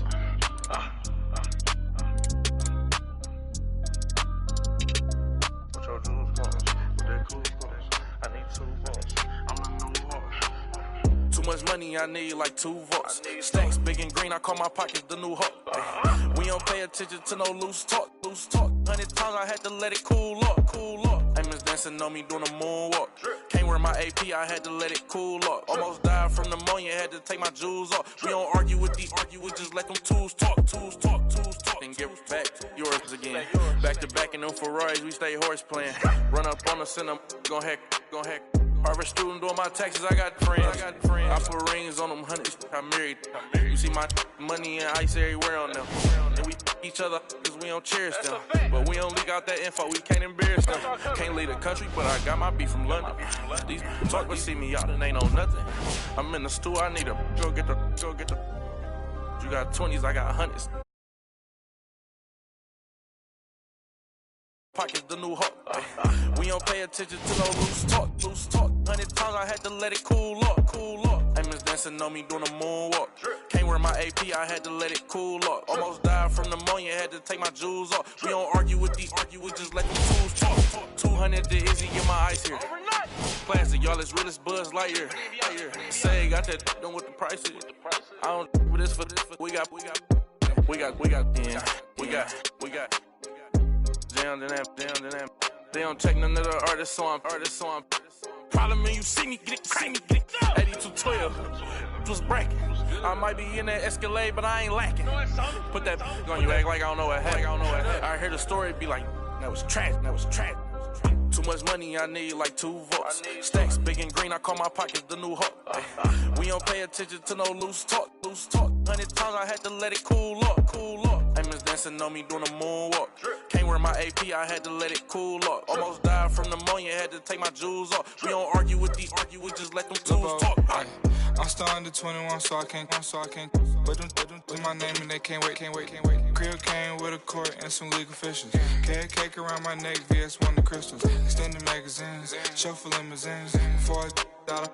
With your juice box, with that cool box. I need 2 votes. I'm the new horse. Too much money, I need like 2 votes. Stacks big and green, I call my pockets the new hook. We don't pay attention to no loose talk. 100 times I had to let it cool up. Amos dancing on me doing a moonwalk. Can't wear my AP, I had to let it cool up. Almost died from pneumonia, had to take my jewels off. We don't argue with these, we just let them tools talk. And give back yours again. Back to back in them Ferraris, we stay horse playing. Run up on us and gon' hack. Harvard student doing my taxes, I got friends. I put rings on them hundreds, I married. You see my money and ice everywhere on them. And we each other cause we don't cherish them. But we don't leak out that info, we can't embarrass them. Can't leave the country, but I got my beef from London. These talk but see me out and ain't on nothing. I'm in the stool, I need to go get the. You got 20s, I got hundreds. Pockets the new hook. We don't pay attention to no loose talk. 100 times I had to let it cool up, cool up. Amos dancing on me doing a moonwalk. Can't wear my AP, I had to let it cool up. Almost died from pneumonia, had to take my jewels off. We don't argue with these, we just let them tools talk. 200 to Izzy, get my ice here. Classic, y'all as real as Buzz Lightyear. Say, got that done with the prices. I don't with this for this. We got. Down to that. They don't check none of the artists, so I'm. Problem when you see me get it. 8212 was bracket. I might be in that Escalade, but I ain't lacking. Put that on you, act like I don't know what happened. I hear the story, be like, that was trash. Too much money, I need like 2 votes. Stacks big and green, I call my pockets the new hook. We don't pay attention to no loose talk. 100 times I had to let it cool up. Amos dancing on me doing a moonwalk. Can't wear my AP, I had to let it cool up. Almost died from pneumonia, had to take my jewels off. We don't argue with these, we just let them tools talk. I'm still under 21, so I can't. But them do my name and they can't wait. Crib came with a court and some legal officials. Cake around my neck, VS1 the crystals. Extended magazines, shuffle limousines. Before I got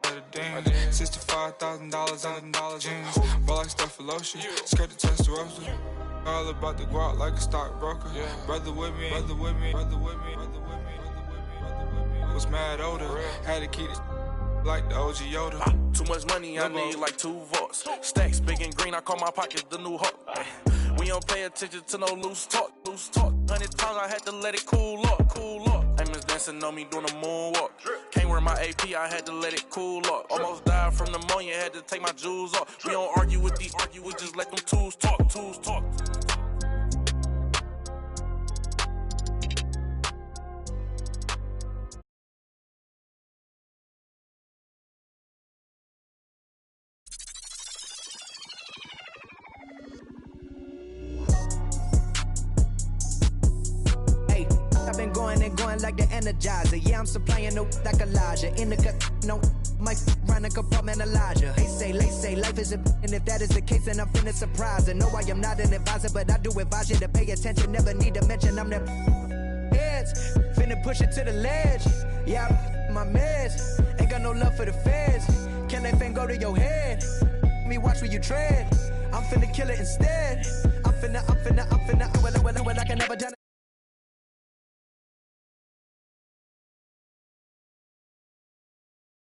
a ding. $65,000 on jeans. Ball like stuff for lotion. Skirt the Testarossa. All about the guap like a stockbroker. Brother with me. Was mad older. Had to keep it like the OG Yoda. Too much money, I need like 2 votes. Stacks big and green, I call my pockets the new hook. We don't pay attention to no loose talk. 100 times I had to let it cool up. Amos dancing on me doing a moonwalk. Can't wear my AP, I had to let it cool up. Almost died from pneumonia, had to take my jewels off. We don't argue with these, we just let them tools talk. I've been going and going like the Energizer. Yeah, I'm supplying no like Elijah. In the cut, no, my run a compartmentalizer. They say life is a and if that is the case, then I'm finna surprise. And no, I am not an advisor, but I do advise you to pay attention. Never need to mention I'm the heads. Finna push it to the ledge. Yeah, my meds. Ain't got no love for the feds. Can that thing go to your head? Me watch where you tread. I'm finna kill it instead. I'm finna, I can never done it.